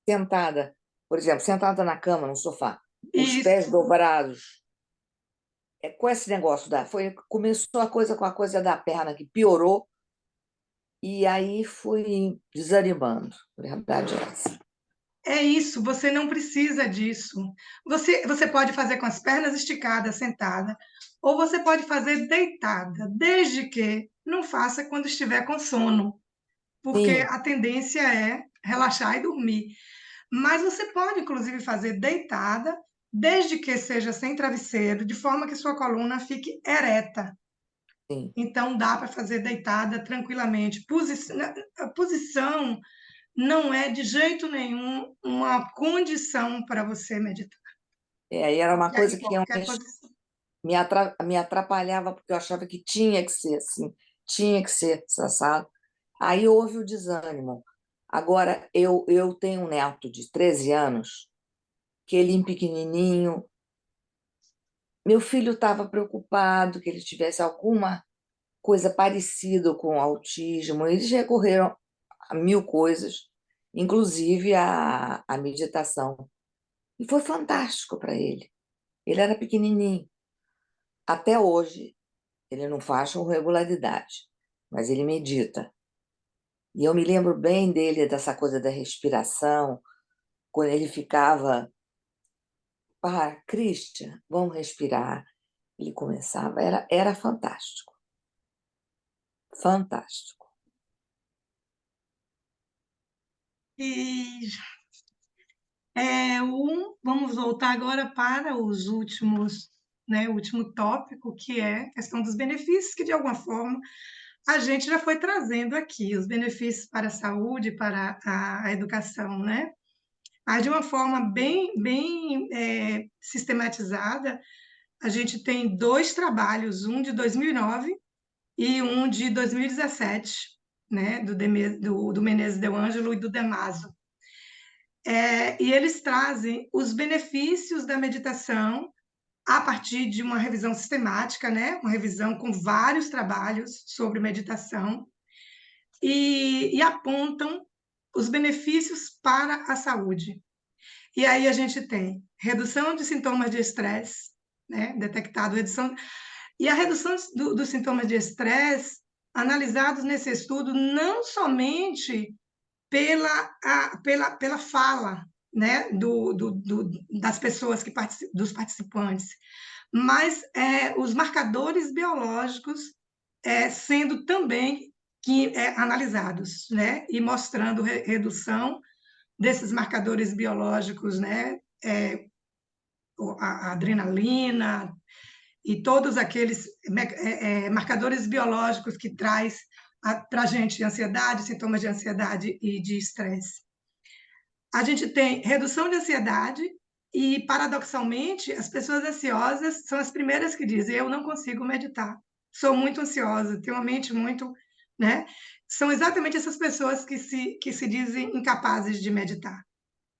sentada, por exemplo, sentada na cama, no sofá, os pés Isso dobrados, com esse negócio começou a coisa da perna que piorou, e aí fui desanimando, a verdade é essa. é isso, você não precisa disso. Você pode fazer com as pernas esticadas, sentada, ou você pode fazer deitada, desde que não faça quando estiver com sono, porque Sim, a tendência é relaxar e dormir. Mas você pode, inclusive, fazer deitada, desde que seja sem travesseiro, de forma que sua coluna fique ereta. sim. Então, dá para fazer deitada tranquilamente. A posição não é de jeito nenhum uma condição para você meditar. Aí era uma coisa que Qualquer realmente posição. me atrapalhava, porque eu achava que tinha que ser assim, tinha que ser assado. Aí houve o desânimo. Agora, eu tenho um neto de 13 anos, que ele, pequenininho, meu filho estava preocupado que ele tivesse alguma coisa parecida com autismo. Eles recorreram a mil coisas, inclusive a meditação. E foi fantástico para ele. Ele era pequenininho. Até hoje, ele não faz com regularidade, mas ele medita. E eu me lembro bem dele, dessa coisa da respiração, quando ele ficava, Christian, vamos respirar. Ele começava, era fantástico, fantástico. E vamos voltar agora para os últimos, né, o último tópico, que é a questão dos benefícios, que de alguma forma a gente já foi trazendo aqui, os benefícios para a saúde, para a educação, né? Mas de uma forma bem sistematizada, a gente tem dois trabalhos, um de 2009 e um de 2017, né, do Menezes Del Ângelo e do Demaso. E eles trazem os benefícios da meditação a partir de uma revisão sistemática, né, uma revisão com vários trabalhos sobre meditação, e apontam os benefícios para a saúde. E aí a gente tem redução de sintomas de estresse, né, detectado, e a redução dos sintomas de estresse, analisados nesse estudo, não somente pela fala, né, das pessoas dos participantes, mas os marcadores biológicos sendo também analisados, né, e mostrando redução desses marcadores biológicos, né, a adrenalina e todos aqueles marcadores biológicos que traz para a gente ansiedade, sintomas de ansiedade e de estresse. A gente tem redução de ansiedade e, paradoxalmente, as pessoas ansiosas são as primeiras que dizem: eu não consigo meditar, sou muito ansiosa, tenho uma mente muito, né? São exatamente essas pessoas que se dizem incapazes de meditar.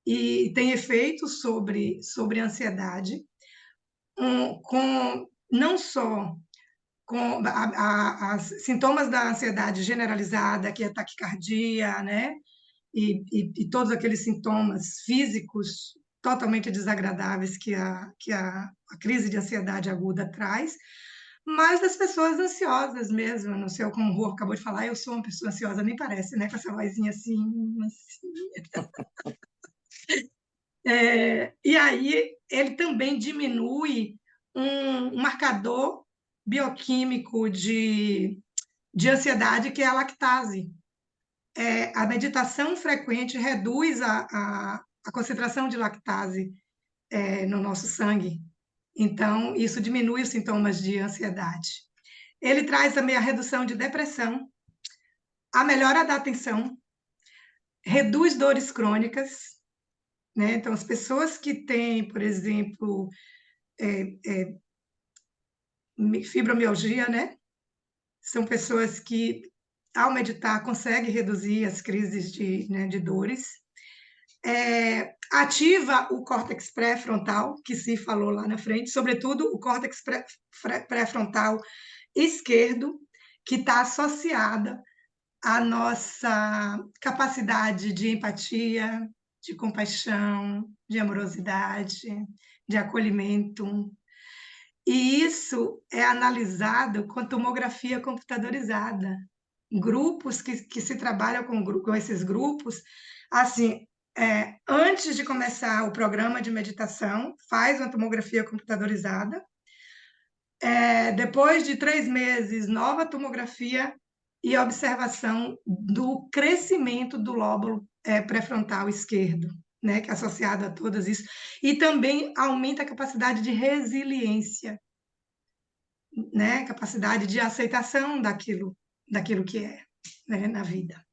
E tem efeitos sobre a ansiedade, com não só com sintomas da ansiedade generalizada, que é taquicardia, né? E todos aqueles sintomas físicos totalmente desagradáveis que a crise de ansiedade aguda traz, mas das pessoas ansiosas mesmo. Não sei como o Rô acabou de falar, eu sou uma pessoa ansiosa, nem parece, né? Com essa vozinha assim, assim. E aí ele também diminui um marcador bioquímico de ansiedade, que é a lactase. A meditação frequente reduz a concentração de lactase no nosso sangue. Então, isso diminui os sintomas de ansiedade. Ele traz também a redução de depressão, a melhora da atenção, reduz dores crônicas, né? Então, as pessoas que têm, por exemplo, fibromialgia, né? São pessoas que, ao meditar, conseguem reduzir as crises de dores. Ativa o córtex pré-frontal, que se falou lá na frente, sobretudo o córtex pré-frontal esquerdo, que está associada à nossa capacidade de empatia, de compaixão, de amorosidade, de acolhimento. E isso é analisado com tomografia computadorizada. Grupos que se trabalham com esses grupos, assim, antes de começar o programa de meditação, faz uma tomografia computadorizada. Depois de 3 meses, nova tomografia e observação do crescimento do lóbulo pré-frontal esquerdo, né, que é associado a todas isso. E também aumenta a capacidade de resiliência, né, capacidade de aceitação daquilo que é, né, na vida.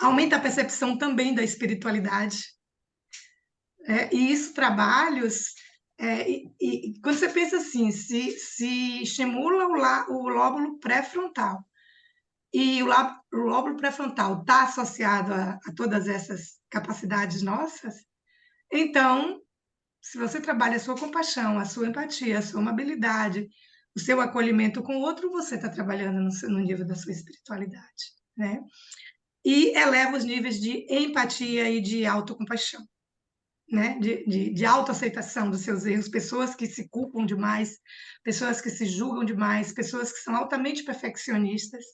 Aumenta a percepção também da espiritualidade. E isso, trabalhos... e quando você pensa assim, se estimula o lóbulo pré-frontal, e o lóbulo pré-frontal está associado a todas essas capacidades nossas, então, se você trabalha a sua compaixão, a sua empatia, a sua amabilidade, o seu acolhimento com o outro, você está trabalhando no nível da sua espiritualidade, né? E eleva os níveis de empatia e de autocompaixão, né? De autoaceitação dos seus erros, pessoas que se culpam demais, pessoas que se julgam demais, pessoas que são altamente perfeccionistas.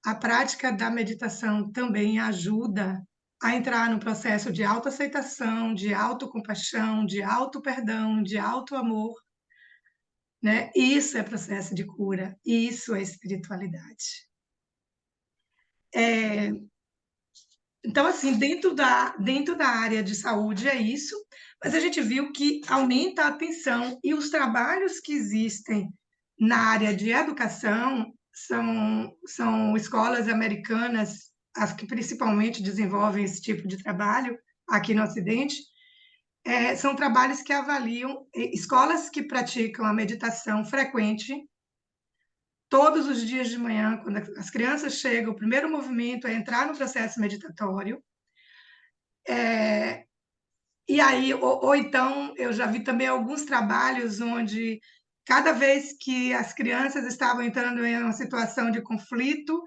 A prática da meditação também ajuda a entrar no processo de autoaceitação, de autocompaixão, de auto-perdão, de auto-amor, né? Isso é processo de cura, isso é espiritualidade. Então, assim, dentro da área de saúde é isso, mas a gente viu que aumenta a atenção e os trabalhos que existem na área de educação são escolas americanas, as que principalmente desenvolvem esse tipo de trabalho aqui no Ocidente, são trabalhos que avaliam escolas que praticam a meditação frequente todos os dias de manhã, quando as crianças chegam, o primeiro movimento é entrar no processo meditatório. E aí, ou então, eu já vi também alguns trabalhos onde, cada vez que as crianças estavam entrando em uma situação de conflito,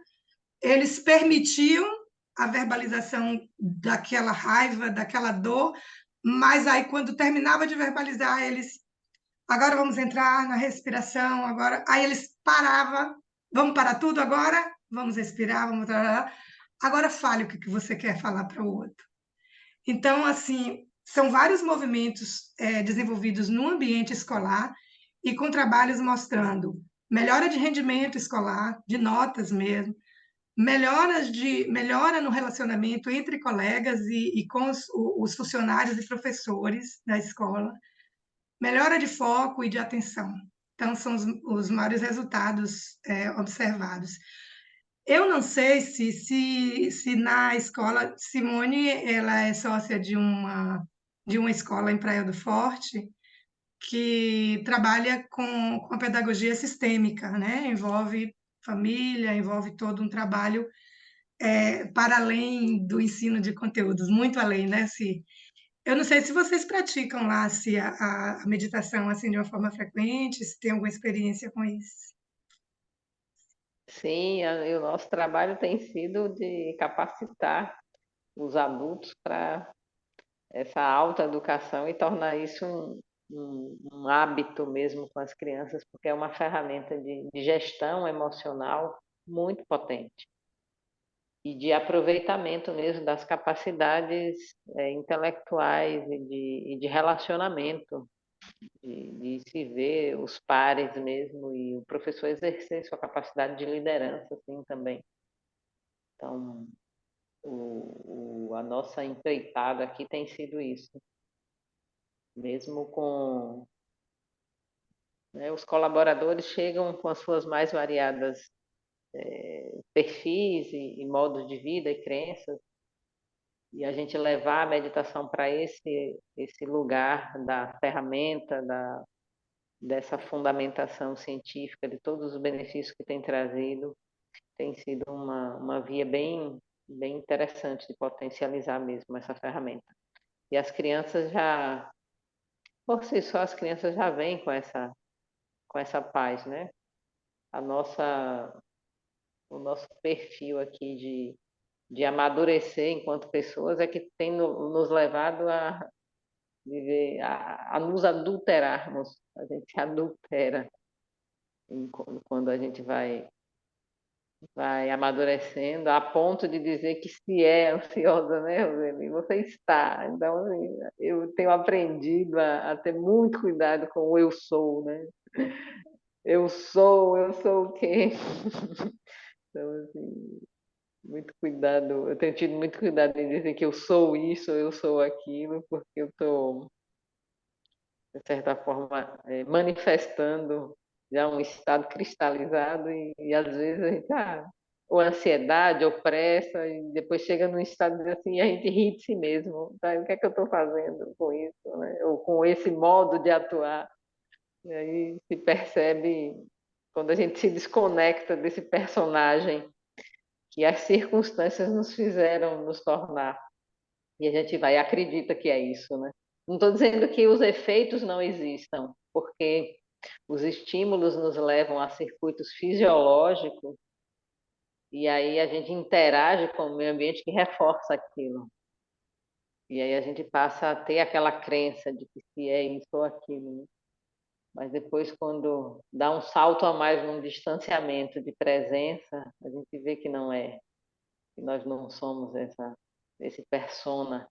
eles permitiam a verbalização daquela raiva, daquela dor, mas aí, quando terminava de verbalizar, eles, agora vamos entrar na respiração, agora... Aí eles paravam, vamos parar tudo agora? Vamos respirar, vamos... Agora fale o que você quer falar para o outro. Então, assim, são vários movimentos desenvolvidos no ambiente escolar e com trabalhos mostrando melhora de rendimento escolar, de notas mesmo, melhora no relacionamento entre colegas e com os funcionários e professores da escola, melhora de foco e de atenção. Então, são os maiores resultados observados. Eu não sei se na escola, Simone, ela é sócia de uma escola em Praia do Forte, que trabalha com a pedagogia sistêmica, né? Envolve família, envolve todo um trabalho para além do ensino de conteúdos, muito além, né? Eu não sei se vocês praticam lá se a meditação assim de uma forma frequente, se tem alguma experiência com isso. Sim, o nosso trabalho tem sido de capacitar os adultos para essa alta educação e tornar isso um hábito mesmo com as crianças, porque é uma ferramenta de gestão emocional muito potente e de aproveitamento mesmo das capacidades intelectuais e de relacionamento, de se ver os pares mesmo e o professor exercer sua capacidade de liderança assim também. Então, a nossa empreitada aqui tem sido isso, mesmo com, né, os colaboradores chegam com as suas mais variadas perfis e modos de vida e crenças, e a gente levar a meditação para esse lugar da ferramenta, dessa fundamentação científica, de todos os benefícios que tem trazido, tem sido uma via bem interessante de potencializar mesmo essa ferramenta. E as crianças já, por si só, as crianças já vêm com essa paz, né? O nosso perfil aqui de amadurecer enquanto pessoas é que tem nos levado a viver, a nos adulterarmos. A gente se adultera quando a gente vai amadurecendo, a ponto de dizer que se é ansiosa, né, Roseli? Você está. Então, assim, eu tenho aprendido a ter muito cuidado com o eu sou, né? Eu sou o quê? Então, assim, muito cuidado. Eu tenho tido muito cuidado em dizer que eu sou isso, eu sou aquilo, porque eu estou, de certa forma, manifestando já um estado cristalizado e às vezes a gente, ou ansiedade, ou pressa, e depois chega num estado assim e a gente ri de si mesmo, tá? O que é que eu estou fazendo com isso, né? Ou com esse modo de atuar? E aí se percebe, quando a gente se desconecta desse personagem que as circunstâncias nos fizeram nos tornar. E a gente vai e acredita que é isso, né? Não estou dizendo que os efeitos não existam, porque os estímulos nos levam a circuitos fisiológicos e aí a gente interage com o meio ambiente que reforça aquilo. E aí a gente passa a ter aquela crença de que se é isso ou aquilo, né? Mas depois, quando dá um salto a mais num distanciamento de presença, a gente vê que não é, que nós não somos esse persona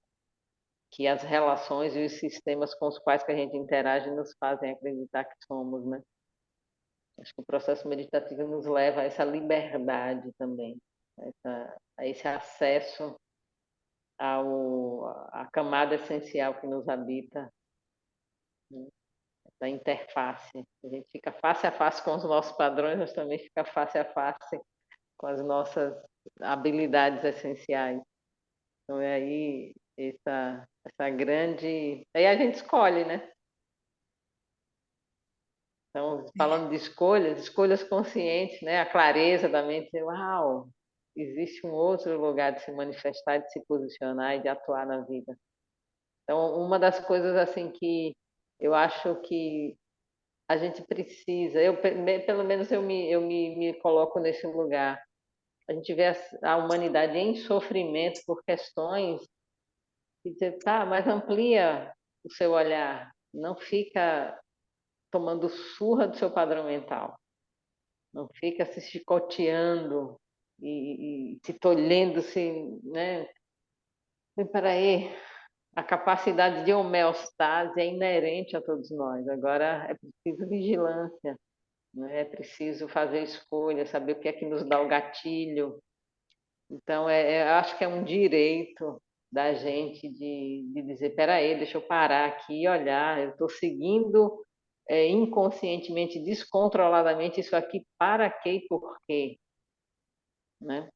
que as relações e os sistemas com os quais que a gente interage nos fazem acreditar que somos, né? Acho que o processo meditativo nos leva a essa liberdade também, a esse acesso à camada essencial que nos habita, né? Da interface. A gente fica face a face com os nossos padrões, mas também fica face a face com as nossas habilidades essenciais. Então é aí essa grande. Aí a gente escolhe, né? Então, falando de escolhas, escolhas conscientes, né? A clareza da mente, uau, existe um outro lugar de se manifestar, de se posicionar e de atuar na vida. Então, uma das coisas assim que eu acho que a gente precisa, pelo menos me coloco nesse lugar. A gente vê a humanidade em sofrimento por questões que dizer, tá, mas amplia o seu olhar, não fica tomando surra do seu padrão mental. Não fica se chicoteando e se tolhendo, né? Espera aí, a capacidade de homeostase é inerente a todos nós. Agora é preciso vigilância, né? É preciso fazer escolha, saber o que é que nos dá o gatilho. Então, acho que é um direito da gente de dizer, espera aí, deixa eu parar aqui e olhar, eu estou seguindo inconscientemente, descontroladamente isso aqui, para quê e por quê, né?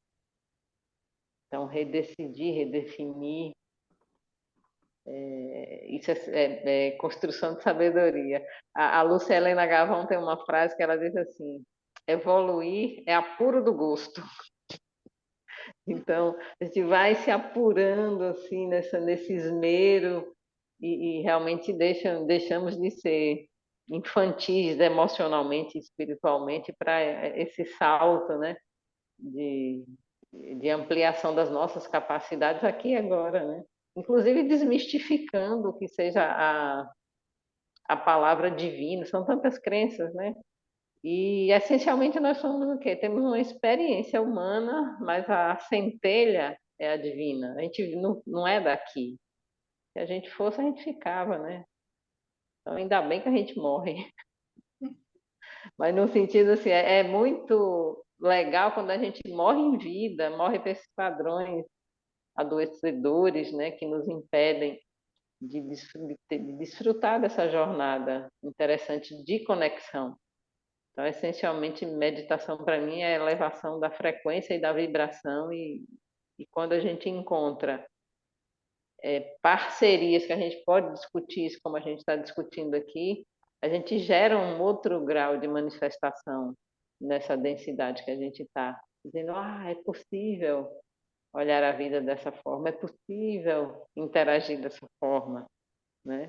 Então, redecidir, redefinir, isso é construção de sabedoria. A Lúcia Helena Gavão tem uma frase que ela diz assim: evoluir é apuro do gosto. Então, a gente vai se apurando assim nesse esmero e realmente deixamos de ser infantis emocionalmente e espiritualmente para esse salto, né? De, de ampliação das nossas capacidades aqui e agora, né? Inclusive desmistificando o que seja a palavra divino, são tantas crenças, né? E essencialmente nós somos o quê? Temos uma experiência humana, mas a centelha é a divina. A gente não é daqui. Se a gente fosse, a gente ficava, né? Então ainda bem que a gente morre. Mas no sentido assim, é muito legal quando a gente morre em vida, morre para esses padrões adoecedores, né, que nos impedem de desfrutar dessa jornada interessante de conexão. Então, essencialmente, meditação para mim é a elevação da frequência e da vibração, e quando a gente encontra parcerias que a gente pode discutir isso como a gente está discutindo aqui, a gente gera um outro grau de manifestação nessa densidade que a gente está. Dizendo, é possível olhar a vida dessa forma, é possível interagir dessa forma, né?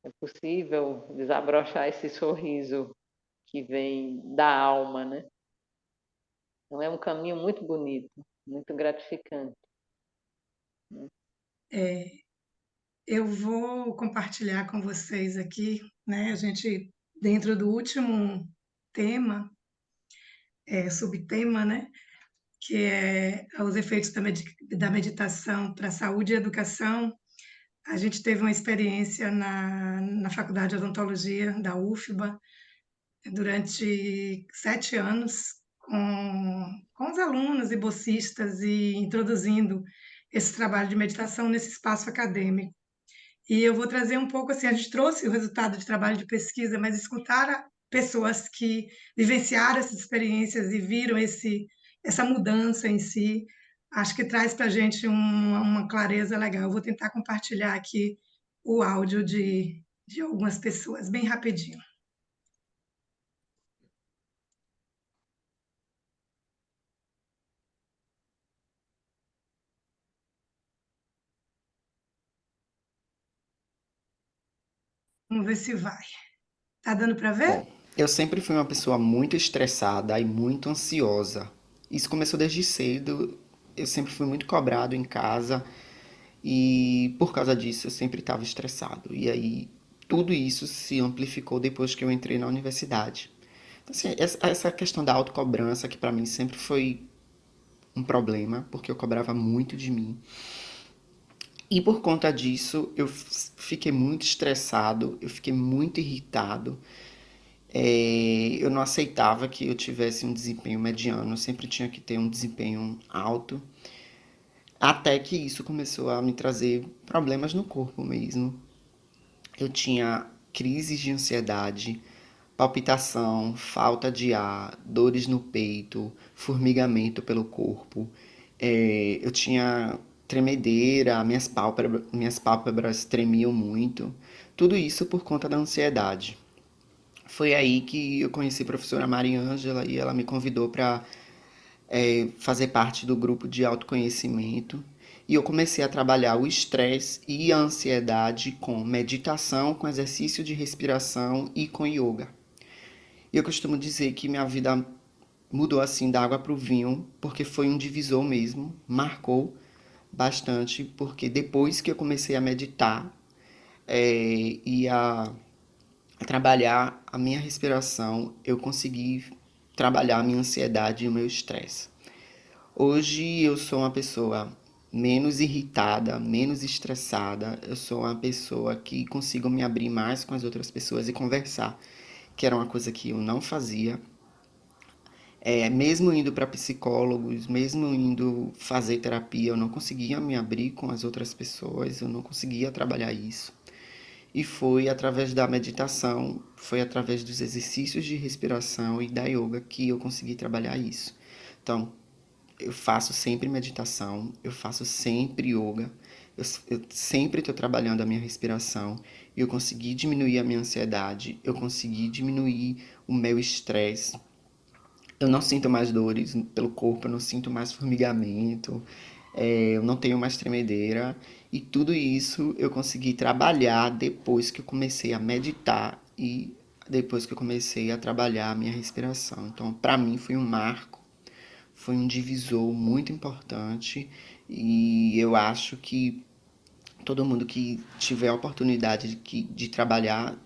É possível desabrochar esse sorriso que vem da alma, né? Então é um caminho muito bonito, muito gratificante, né? É, eu vou compartilhar com vocês aqui, né? A gente, dentro do último tema, subtema, né? Que é os efeitos da meditação para a saúde e educação. A gente teve uma experiência na Faculdade de Odontologia da UFBA durante 7 anos com os alunos e bolsistas e introduzindo esse trabalho de meditação nesse espaço acadêmico. E eu vou trazer um pouco assim, a gente trouxe o resultado de trabalho de pesquisa, mas escutar pessoas que vivenciaram essas experiências e viram essa mudança em si, acho que traz para a gente uma clareza legal. Eu vou tentar compartilhar aqui o áudio de algumas pessoas, bem rapidinho. Vamos ver se vai. Tá dando para ver? Bom, eu sempre fui uma pessoa muito estressada e muito ansiosa. Isso começou desde cedo. Eu sempre fui muito cobrado em casa e por causa disso eu sempre estava estressado. E aí tudo isso se amplificou depois que eu entrei na universidade. Então, assim, essa questão da autocobrança que para mim sempre foi um problema, porque eu cobrava muito de mim. E por conta disso eu fiquei muito estressado, eu fiquei muito irritado. Eu não aceitava que eu tivesse um desempenho mediano, eu sempre tinha que ter um desempenho alto, até que isso começou a me trazer problemas no corpo mesmo. Eu tinha crises de ansiedade, palpitação, falta de ar, dores no peito, formigamento pelo corpo. Eu tinha tremedeira, minhas pálpebras tremiam muito. Tudo isso por conta da ansiedade. Foi aí que eu conheci a professora Mariângela e ela me convidou para fazer parte do grupo de autoconhecimento. E eu comecei a trabalhar o estresse e a ansiedade com meditação, com exercício de respiração e com yoga. E eu costumo dizer que minha vida mudou assim da água para o vinho, porque foi um divisor mesmo, marcou bastante, porque depois que eu comecei a meditar e a trabalhar a minha respiração, eu consegui trabalhar a minha ansiedade e o meu estresse. Hoje eu sou uma pessoa menos irritada, menos estressada, eu sou uma pessoa que consigo me abrir mais com as outras pessoas e conversar, que era uma coisa que eu não fazia. Mesmo indo para psicólogos, mesmo indo fazer terapia, eu não conseguia me abrir com as outras pessoas, eu não conseguia trabalhar isso. E foi através da meditação, foi através dos exercícios de respiração e da yoga que eu consegui trabalhar isso. Então, eu faço sempre meditação, eu faço sempre yoga, eu sempre estou trabalhando a minha respiração e eu consegui diminuir a minha ansiedade, eu consegui diminuir o meu estresse. Eu não sinto mais dores pelo corpo, eu não sinto mais formigamento, eu não tenho mais tremedeira. E tudo isso eu consegui trabalhar depois que eu comecei a meditar e depois que eu comecei a trabalhar a minha respiração. Então, para mim, foi um marco, foi um divisor muito importante. E eu acho que todo mundo que tiver a oportunidade de trabalhar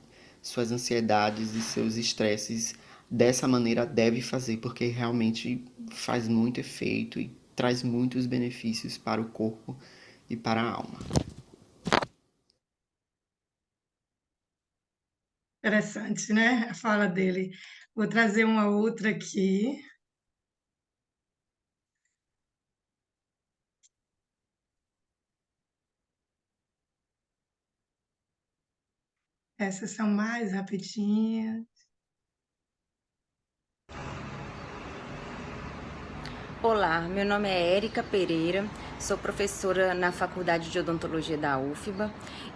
suas ansiedades e seus estresses dessa maneira, deve fazer, porque realmente faz muito efeito e traz muitos benefícios para o corpo e para a alma. Interessante, né? A fala dele. Vou trazer uma outra aqui. Essas são mais rapidinhas. Olá, meu nome é Érica Pereira, sou professora na Faculdade de Odontologia da UFBA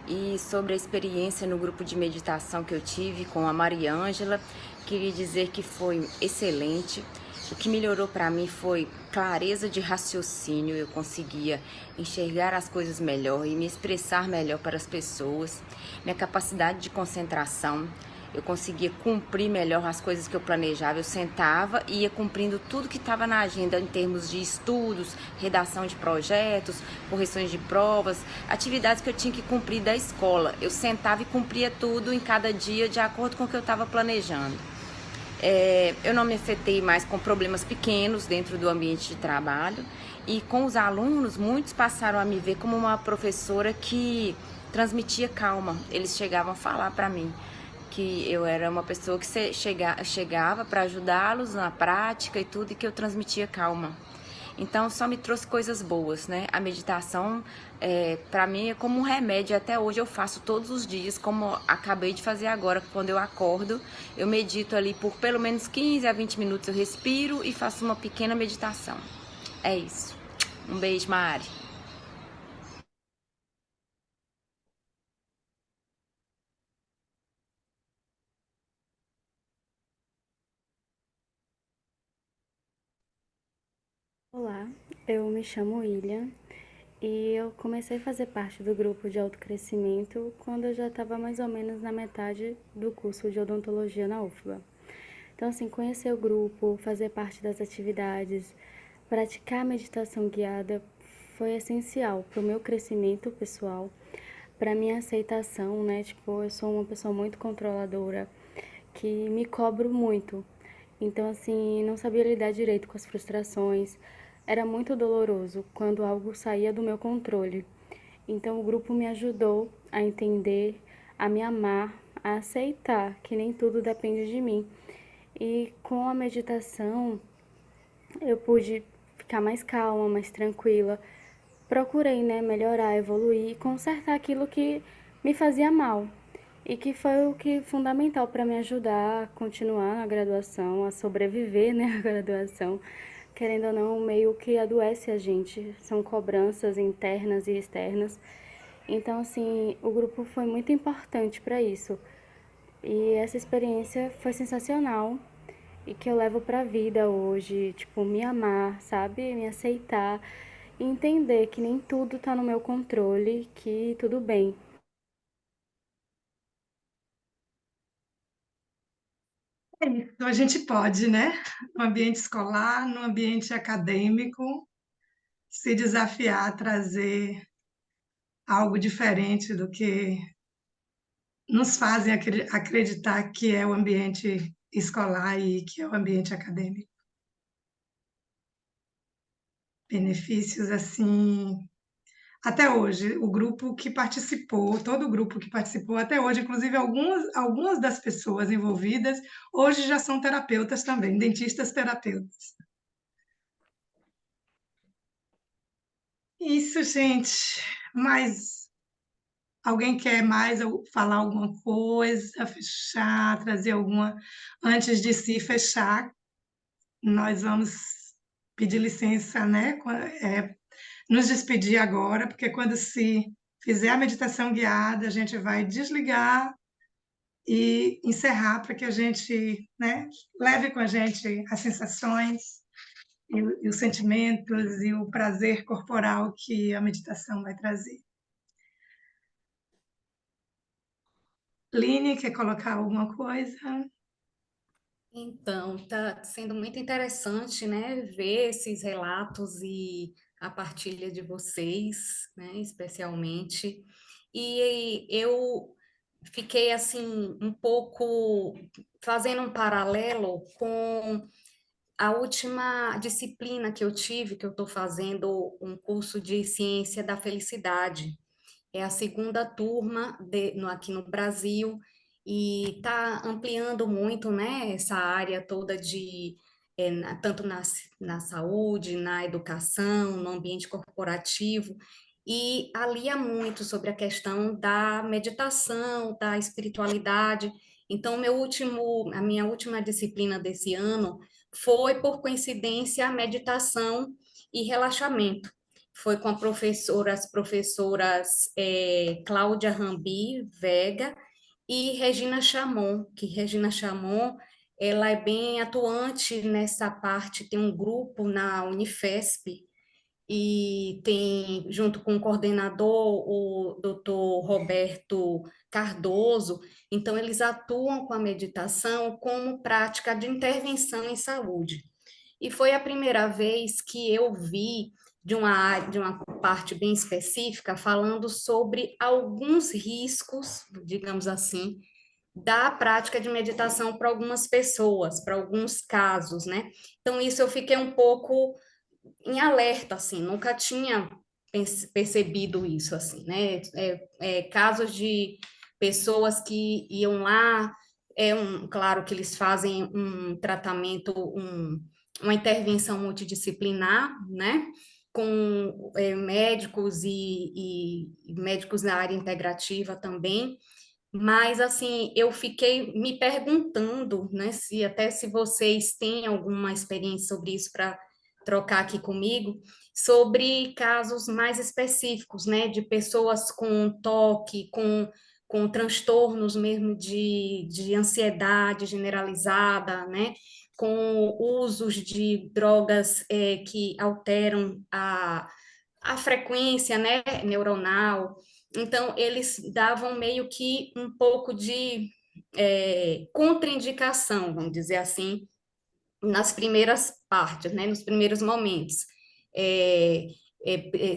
e sobre a experiência no grupo de meditação que eu tive com a Maria Ângela, queria dizer que foi excelente. O que melhorou para mim foi clareza de raciocínio, eu conseguia enxergar as coisas melhor e me expressar melhor para as pessoas, minha capacidade de concentração. Eu conseguia cumprir melhor as coisas que eu planejava. Eu sentava e ia cumprindo tudo que estava na agenda em termos de estudos, redação de projetos, correções de provas, atividades que eu tinha que cumprir da escola. Eu sentava e cumpria tudo em cada dia de acordo com o que eu estava planejando. Eu não me afetei mais com problemas pequenos dentro do ambiente de trabalho e com os alunos, muitos passaram a me ver como uma professora que transmitia calma. Eles chegavam a falar para mim que eu era uma pessoa que chegava para ajudá-los na prática e tudo, e que eu transmitia calma. Então só me trouxe coisas boas, né? A meditação para mim é como um remédio. Até hoje eu faço todos os dias, como acabei de fazer agora. Quando eu acordo, eu medito ali por pelo menos 15 a 20 minutos. Eu respiro e faço uma pequena meditação. É isso. Um beijo, Mari. Olá, eu me chamo William e eu comecei a fazer parte do grupo de autocrescimento quando eu já estava mais ou menos na metade do curso de odontologia na UFBA. Então, assim, conhecer o grupo, fazer parte das atividades, praticar a meditação guiada foi essencial para o meu crescimento pessoal, para minha aceitação, né? Tipo, eu sou uma pessoa muito controladora, que me cobro muito. Então, assim, não sabia lidar direito com as frustrações. Era muito doloroso quando algo saía do meu controle. Então, o grupo me ajudou a entender, a me amar, a aceitar que nem tudo depende de mim. E com a meditação, eu pude ficar mais calma, mais tranquila. Procurei, né, melhorar, evoluir e consertar aquilo que me fazia mal. E que foi o que fundamental para me ajudar a continuar na graduação, a sobreviver, né, à graduação. Querendo ou não, meio que adoece a gente. São cobranças internas e externas. Então, assim, o grupo foi muito importante para isso. E essa experiência foi sensacional e que eu levo para a vida hoje, tipo, me amar, sabe? Me aceitar e entender que nem tudo tá no meu controle, que tudo bem. É isso, a gente pode, né? No ambiente escolar, no ambiente acadêmico, se desafiar a trazer algo diferente do que nos fazem acreditar que é o ambiente escolar e que é o ambiente acadêmico. Benefícios assim, até hoje, o grupo que participou, todo o grupo que participou até hoje, inclusive algumas das pessoas envolvidas, hoje já são terapeutas também, dentistas terapeutas. Isso, gente. Mas alguém quer mais falar alguma coisa, fechar, trazer alguma. Antes de se fechar, nós vamos pedir licença, né? Nos despedir agora, porque quando se fizer a meditação guiada, a gente vai desligar e encerrar para que a gente, né, leve com a gente as sensações e os sentimentos e o prazer corporal que a meditação vai trazer. Line, quer colocar alguma coisa? Então, está sendo muito interessante, né, ver esses relatos e a partilha de vocês, né, especialmente. E eu fiquei assim um pouco fazendo um paralelo com a última disciplina que eu tive, que eu estou fazendo um curso de ciência da felicidade. É a segunda turma aqui no Brasil e está ampliando muito, né, essa área toda de tanto na saúde, na educação, no ambiente corporativo, e alia muito sobre a questão da meditação, da espiritualidade. Então, a minha última disciplina desse ano foi, por coincidência, a meditação e relaxamento. Foi com as professoras Cláudia Rambi Vega e Regina Chamon, que Regina Chamon, ela é bem atuante nessa parte, tem um grupo na Unifesp, e tem, junto com o coordenador, o doutor Roberto Cardoso, então eles atuam com a meditação como prática de intervenção em saúde. E foi a primeira vez que eu vi de uma parte bem específica falando sobre alguns riscos, digamos assim, da prática de meditação para algumas pessoas, para alguns casos, né? Então, isso eu fiquei um pouco em alerta, assim, nunca tinha percebido isso, assim, né? Casos de pessoas que iam lá, claro que eles fazem um tratamento, uma intervenção multidisciplinar, né? Com médicos e médicos na área integrativa também, mas assim, eu fiquei me perguntando, né, se vocês têm alguma experiência sobre isso para trocar aqui comigo, sobre casos mais específicos, né, de pessoas com toque, com transtornos mesmo de ansiedade generalizada, né, com usos de drogas que alteram a frequência, né, neuronal. Então, eles davam meio que um pouco de contraindicação, vamos dizer assim, nas primeiras partes, né, nos primeiros momentos. É,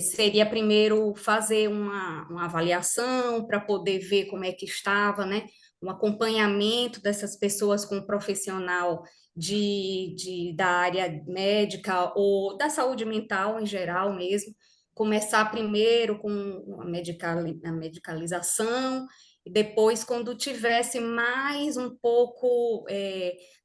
Seria primeiro fazer uma avaliação para poder ver como é que estava, né, um acompanhamento dessas pessoas com um profissional da área médica ou da saúde mental em geral mesmo, começar primeiro com a medicalização, e depois, quando tivesse mais um pouco,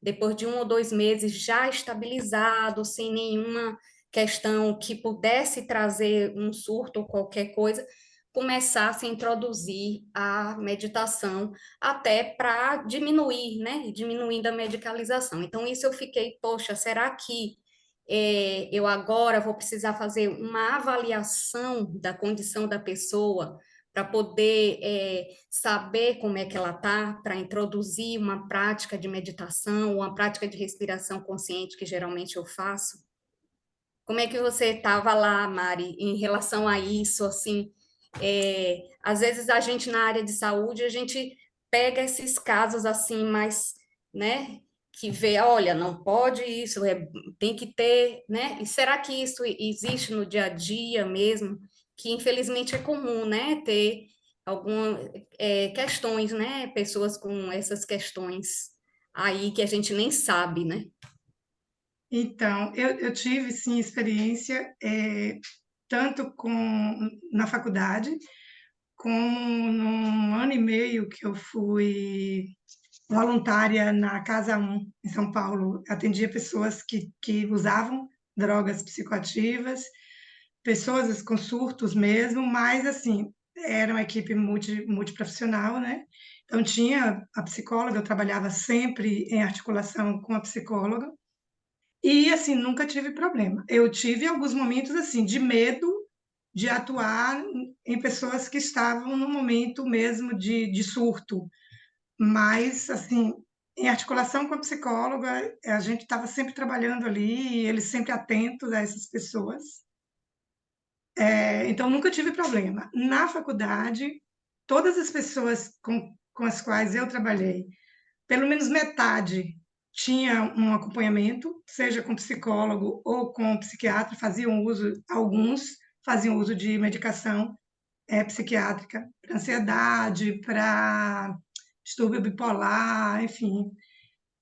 depois de 1 ou 2 meses já estabilizado, sem nenhuma questão que pudesse trazer um surto ou qualquer coisa, começasse a introduzir a meditação até para diminuir, né? Diminuindo a medicalização. Então, isso eu fiquei, poxa, será que eu agora vou precisar fazer uma avaliação da condição da pessoa para poder saber como é que ela está, para introduzir uma prática de meditação, uma prática de respiração consciente, que geralmente eu faço? Como é que você estava lá, Mari, em relação a isso? Assim, às vezes a gente na área de saúde, a gente pega esses casos assim, mais, né, que vê, olha, não pode isso, tem que ter, né? E será que isso existe no dia a dia mesmo? Que infelizmente é comum, né, ter algumas questões, né, pessoas com essas questões aí que a gente nem sabe, né? Então, eu tive, sim, experiência, tanto na faculdade, como num ano e meio que eu fui voluntária na Casa 1, em São Paulo. Atendia pessoas que usavam drogas psicoativas, pessoas com surtos mesmo, mas, assim, era uma equipe multiprofissional, né? Então, tinha a psicóloga, eu trabalhava sempre em articulação com a psicóloga, e, assim, nunca tive problema. Eu tive alguns momentos, assim, de medo de atuar em pessoas que estavam no momento mesmo de surto, mas, assim, em articulação com a psicóloga, a gente estava sempre trabalhando ali, e eles sempre atentos a essas pessoas. Então, nunca tive problema. Na faculdade, todas as pessoas com as quais eu trabalhei, pelo menos metade tinha um acompanhamento, seja com psicólogo ou com psiquiatra, alguns faziam uso de medicação, psiquiátrica, para ansiedade, para distúrbio bipolar, enfim.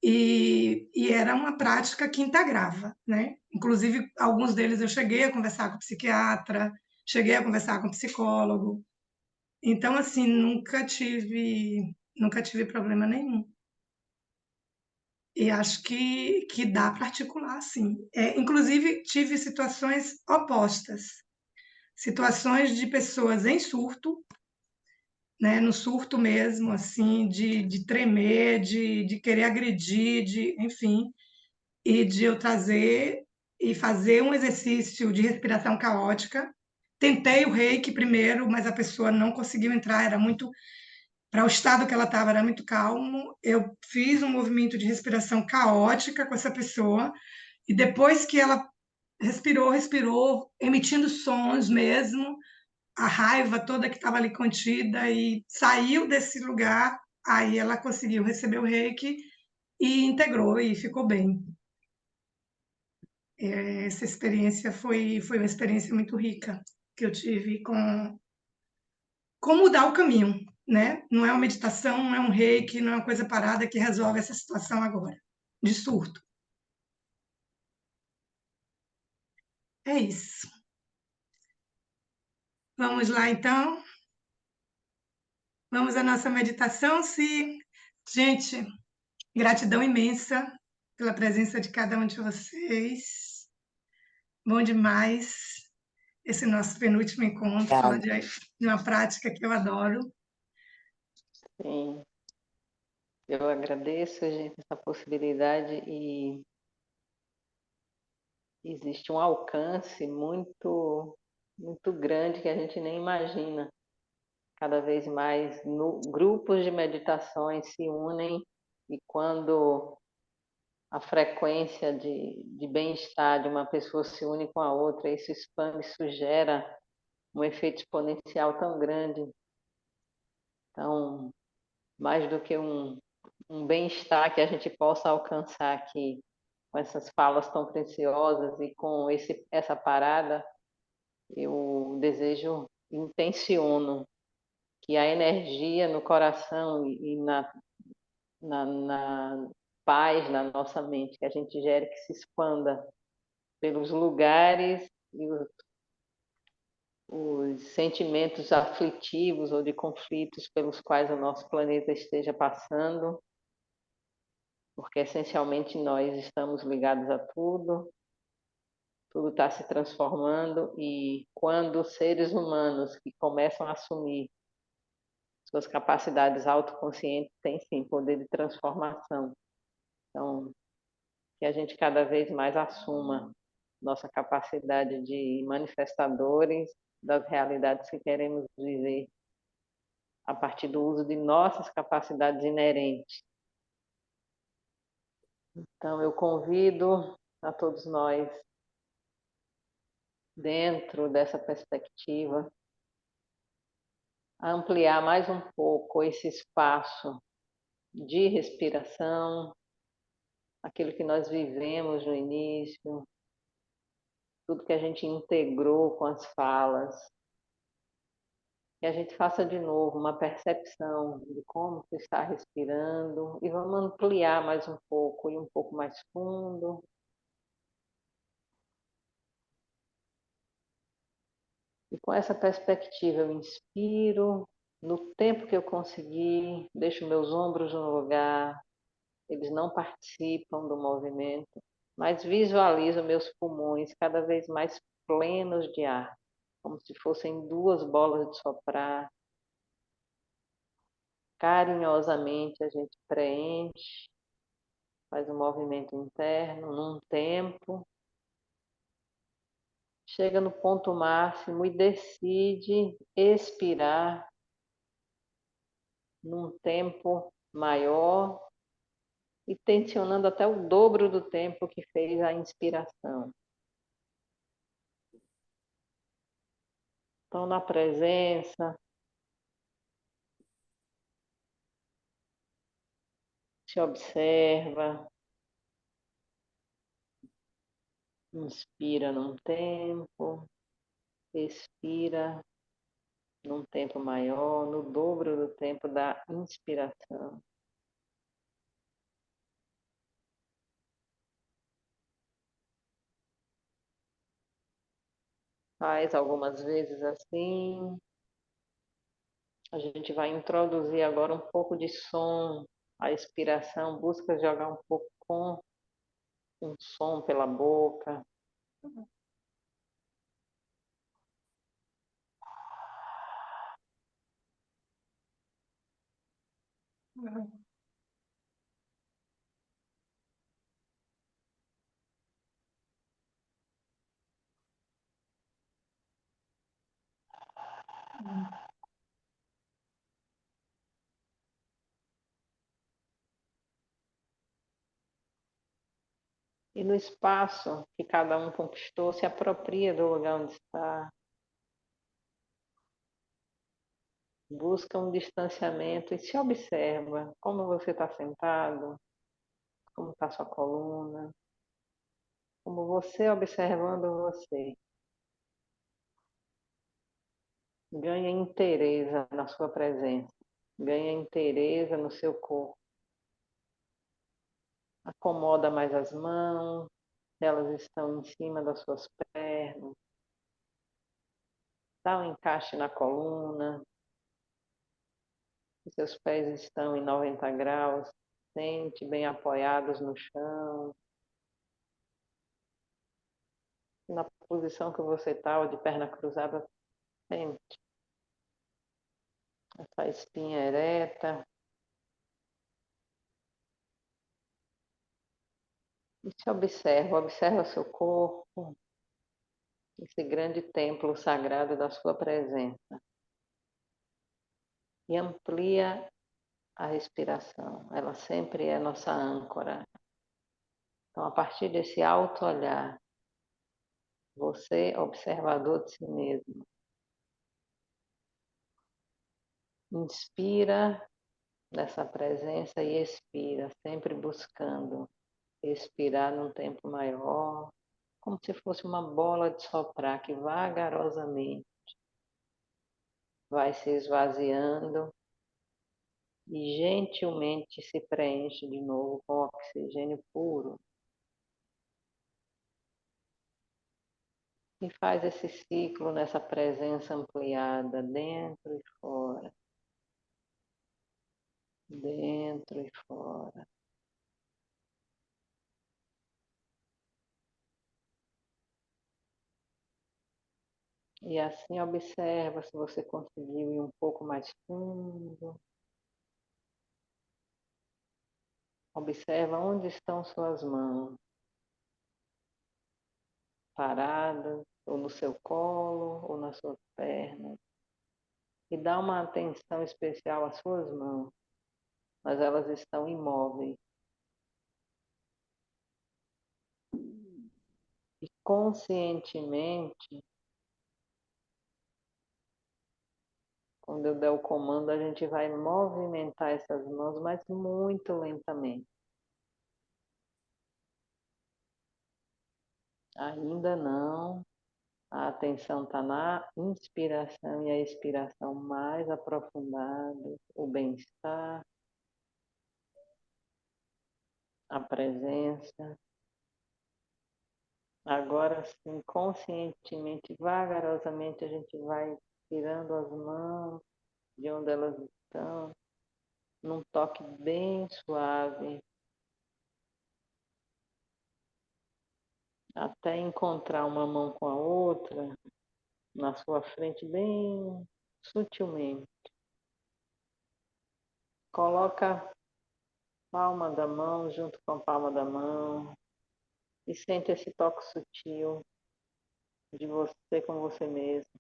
E era uma prática que integrava, né? Inclusive, alguns deles eu cheguei a conversar com psiquiatra, cheguei a conversar com psicólogo. Então, assim, nunca tive problema nenhum. E acho que dá para articular, sim. Inclusive, tive situações opostas, situações de pessoas em surto, né, no surto mesmo, assim, de tremer, de querer agredir, enfim, e de eu trazer e fazer um exercício de respiração caótica. Tentei o reiki primeiro, mas a pessoa não conseguiu entrar, era muito, para o estado que ela estava, era muito calmo. Eu fiz um movimento de respiração caótica com essa pessoa, e depois que ela respirou, emitindo sons mesmo, a raiva toda que estava ali contida e saiu desse lugar, aí ela conseguiu receber o reiki e integrou e ficou bem. Essa experiência foi uma experiência muito rica que eu tive com mudar o caminho, né? Não é uma meditação, não é um reiki, não é uma coisa parada que resolve essa situação agora, de surto. É isso. Vamos lá, então. Vamos à nossa meditação. Gente, gratidão imensa pela presença de cada um de vocês. Bom demais esse nosso penúltimo encontro, falar Obrigada. de uma prática que eu adoro. Sim, eu agradeço, gente, essa possibilidade e existe um alcance muito, muito grande que a gente nem imagina. Cada vez mais grupos de meditações se unem e quando a frequência de bem-estar de uma pessoa se une com a outra, isso expande, isso gera um efeito exponencial tão grande. Então, mais do que um bem-estar que a gente possa alcançar aqui com essas falas tão preciosas e com essa parada, eu desejo, intenciono que a energia no coração e na paz na nossa mente, que a gente gere, que se expanda pelos lugares e os sentimentos aflitivos ou de conflitos pelos quais o nosso planeta esteja passando, porque essencialmente nós estamos ligados a tudo, tudo está se transformando e quando seres humanos que começam a assumir suas capacidades autoconscientes têm sim poder de transformação. Então, que a gente cada vez mais assuma nossa capacidade de manifestadores das realidades que queremos viver a partir do uso de nossas capacidades inerentes. Então, eu convido a todos nós, dentro dessa perspectiva, a ampliar mais um pouco esse espaço de respiração, aquilo que nós vivemos no início, tudo que a gente integrou com as falas, que a gente faça de novo uma percepção de como se está respirando e vamos ampliar mais um pouco e um pouco mais fundo. E com essa perspectiva eu inspiro, no tempo que eu conseguir, deixo meus ombros no lugar, eles não participam do movimento, mas visualizo meus pulmões cada vez mais plenos de ar, como se fossem duas bolas de soprar. Carinhosamente a gente preenche, faz um movimento interno num tempo, chega no ponto máximo e decide expirar num tempo maior e tensionando até o dobro do tempo que fez a inspiração. Então, na presença, se observa, inspira num tempo, expira num tempo maior, no dobro do tempo da inspiração. Faz algumas vezes assim. A gente vai introduzir agora um pouco de som. A expiração busca jogar um pouco com um som pela boca. E no espaço que cada um conquistou, se apropria do lugar onde está. Busca um distanciamento e se observa como você está sentado, como está sua coluna, como você observando você. Ganha inteireza na sua presença, ganha inteireza no seu corpo. Acomoda mais as mãos, elas estão em cima das suas pernas. Dá um encaixe na coluna. Os seus pés estão em 90 graus. Sente bem apoiados no chão. Na posição que você está, de perna cruzada, sente essa espinha ereta. E se observa, observa seu corpo, esse grande templo sagrado da sua presença. E amplia a respiração. Ela sempre é nossa âncora. Então, a partir desse alto olhar, você, observador de si mesmo, inspira nessa presença e expira, sempre buscando expirar num tempo maior, como se fosse uma bola de soprar que vagarosamente vai se esvaziando e gentilmente se preenche de novo com oxigênio puro. E faz esse ciclo nessa presença ampliada, dentro e fora. Dentro e fora. E assim observa se você conseguiu ir um pouco mais fundo. Observa onde estão suas mãos. Paradas, ou no seu colo, ou nas suas pernas. E dá uma atenção especial às suas mãos, mas elas estão imóveis. E conscientemente, quando eu der o comando, a gente vai movimentar essas mãos, mas muito lentamente. Ainda não. A atenção está na inspiração e a expiração mais aprofundada, o bem-estar, a presença. Agora sim, conscientemente, vagarosamente, a gente vai tirando as mãos de onde elas estão, num toque bem suave, até encontrar uma mão com a outra na sua frente, bem sutilmente. Coloca a palma da mão junto com a palma da mão e sente esse toque sutil de você com você mesmo.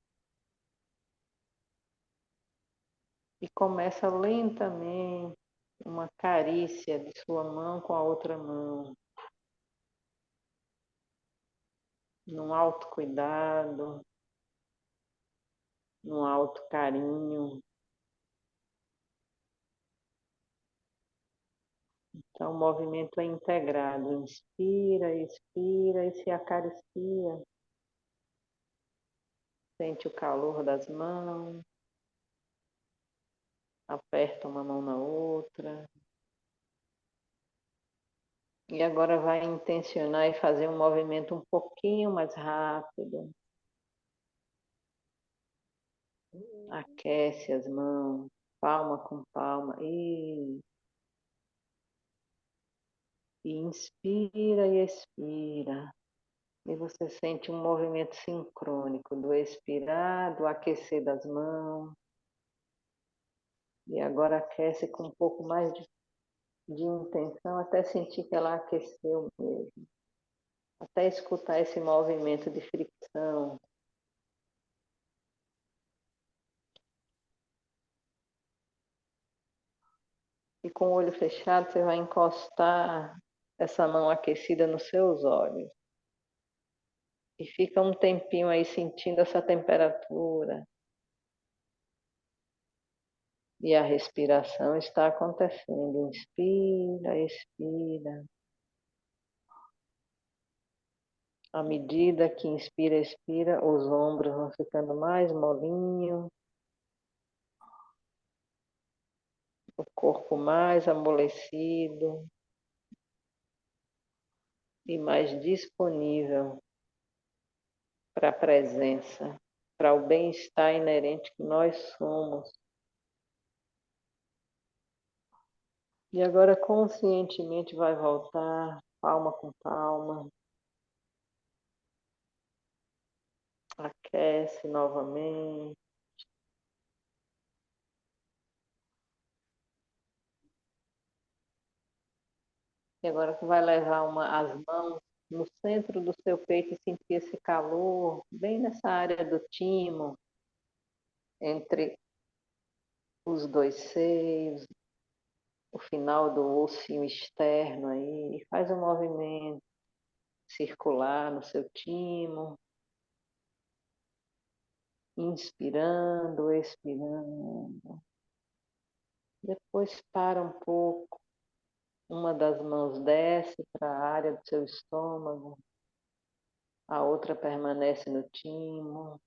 E começa lentamente uma carícia de sua mão com a outra mão. Num autocuidado, num autocarinho. Então o movimento é integrado. Inspira, expira e se acaricia. Sente o calor das mãos. Aperta uma mão na outra. E agora vai intencionar e fazer um movimento um pouquinho mais rápido. Aquece as mãos, palma com palma. E inspira e expira. E você sente um movimento sincrônico do expirar, do aquecer das mãos. E agora aquece com um pouco mais de intenção, até sentir que ela aqueceu mesmo. Até escutar esse movimento de fricção. E com o olho fechado, você vai encostar essa mão aquecida nos seus olhos. E fica um tempinho aí sentindo essa temperatura. E a respiração está acontecendo. Inspira, expira. À medida que inspira, expira, os ombros vão ficando mais molinhos. O corpo mais amolecido. E mais disponível para a presença, para o bem-estar inerente que nós somos. E agora conscientemente vai voltar, palma com palma. Aquece novamente. E agora que vai levar as mãos no centro do seu peito e sentir esse calor, bem nessa área do timo, entre os dois seios, o final do ossinho externo aí. E faz um movimento circular no seu timo. Inspirando, expirando. Depois para um pouco. Uma das mãos desce para a área do seu estômago. A outra permanece no timo.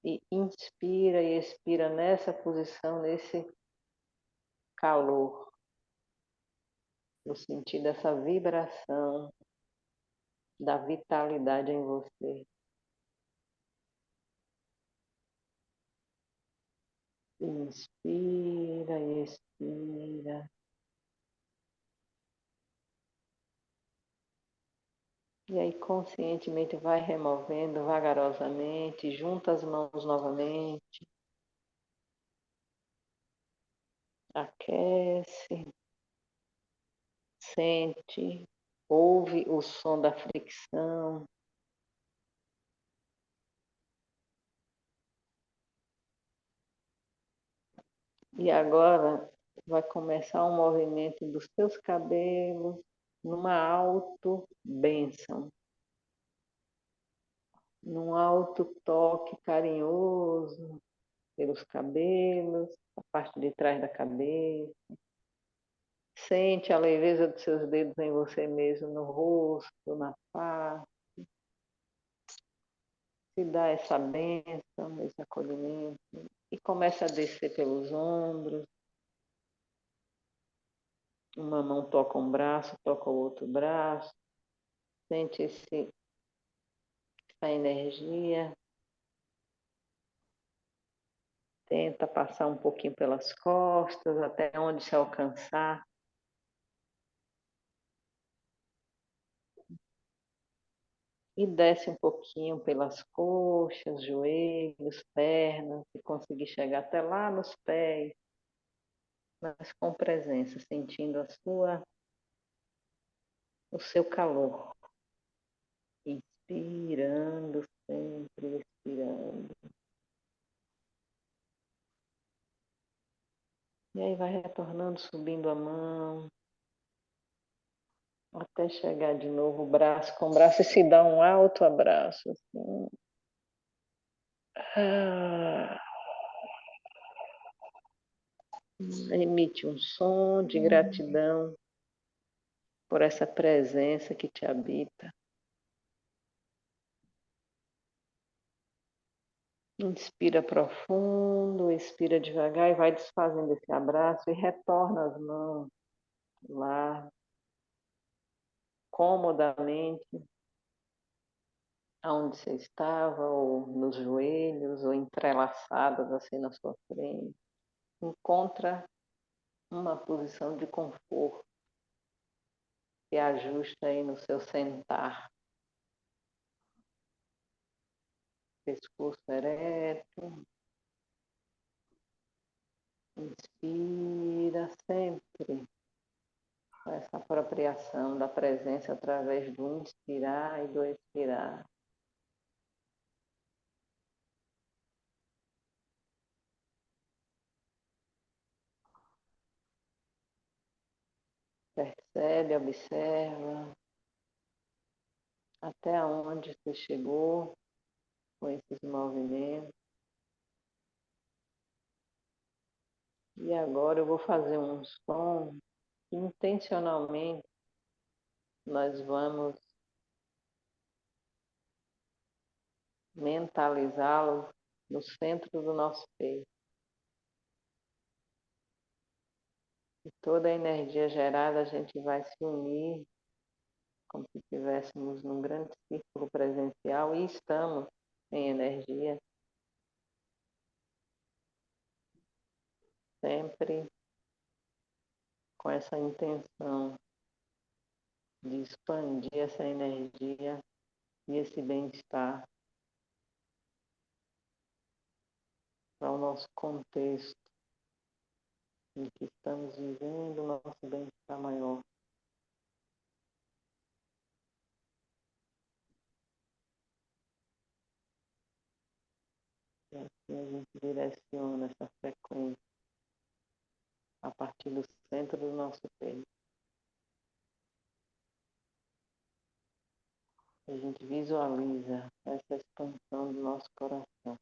E inspira e expira nessa posição, nesse calor. No sentido dessa vibração da vitalidade em você. Inspira e expira. E aí conscientemente vai removendo vagarosamente, junta as mãos novamente. Aquece. Sente. Ouve o som da fricção. E agora vai começar um movimento dos seus cabelos numa auto-bênção. Num alto toque carinhoso pelos cabelos, a parte de trás da cabeça. Sente a leveza dos seus dedos em você mesmo, no rosto, na face. Se dá essa bênção, esse acolhimento. E começa a descer pelos ombros. Uma mão toca um braço, toca o outro braço. Sente essa energia. Tenta passar um pouquinho pelas costas, até onde se alcançar. E desce um pouquinho pelas coxas, joelhos, pernas, e conseguir chegar até lá nos pés, mas com presença, sentindo o seu calor. Inspirando sempre, expirando. E aí vai retornando, subindo a mão, até chegar de novo braço com braço e se dar um alto abraço. Assim. Emite um som de gratidão por essa presença que te habita. Inspira profundo, expira devagar e vai desfazendo esse abraço e retorna as mãos lá comodamente aonde você estava, ou nos joelhos, ou entrelaçadas assim na sua frente. Encontra uma posição de conforto que ajusta aí no seu sentar. Pescoço ereto. Inspira sempre com essa apropriação da presença através do inspirar e do expirar. Percebe, observa até onde você chegou com esses movimentos. E agora eu vou fazer um som que intencionalmente nós vamos mentalizá-lo no centro do nosso peito. E toda a energia gerada a gente vai se unir como se estivéssemos num grande círculo presencial e estamos em energia, sempre com essa intenção de expandir essa energia e esse bem-estar para o nosso contexto em que estamos vivendo o nosso bem-estar maior. E assim a gente direciona essa frequência a partir do centro do nosso peito. A gente visualiza essa expansão do nosso coração.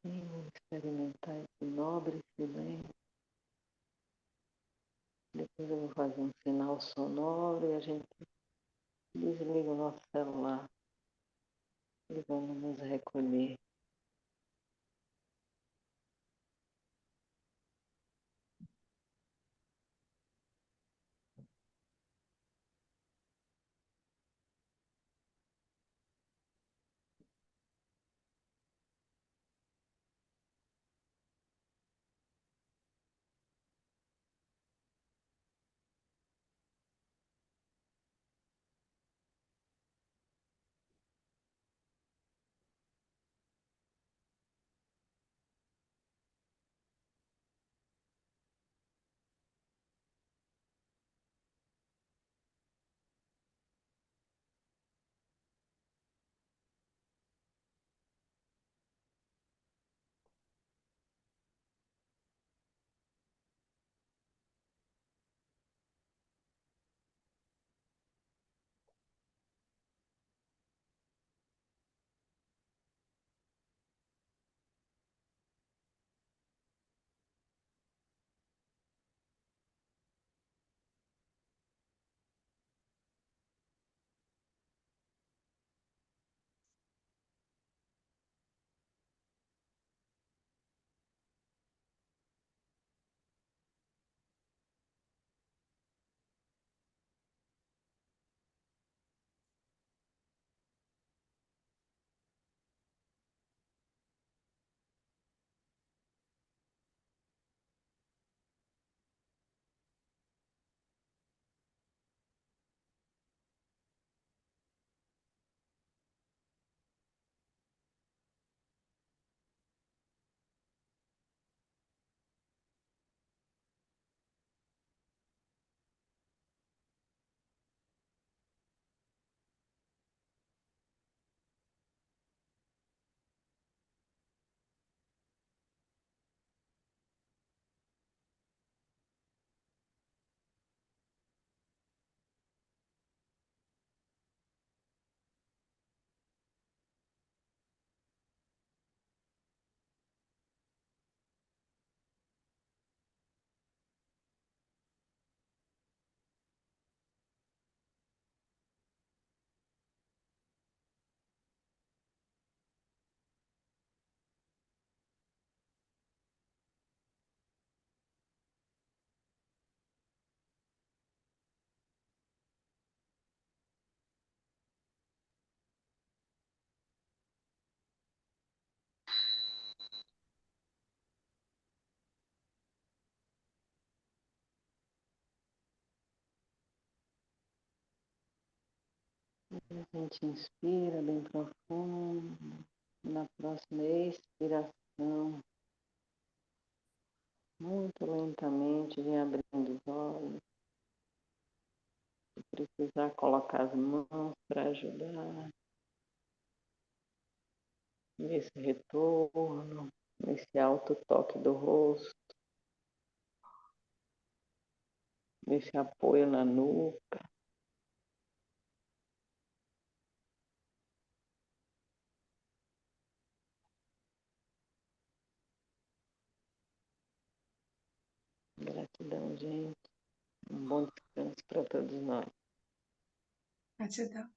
E vou experimentar esse nobre silêncio. Depois eu vou fazer um sinal sonoro e a gente desliga o nosso celular e vamos nos recolher. A gente inspira bem profundo. Na próxima expiração, muito lentamente, vem abrindo os olhos. Se precisar colocar as mãos para ajudar nesse retorno, nesse alto toque do rosto, nesse apoio na nuca. Gratidão, gente. Um bom descanso para todos nós. Gratidão.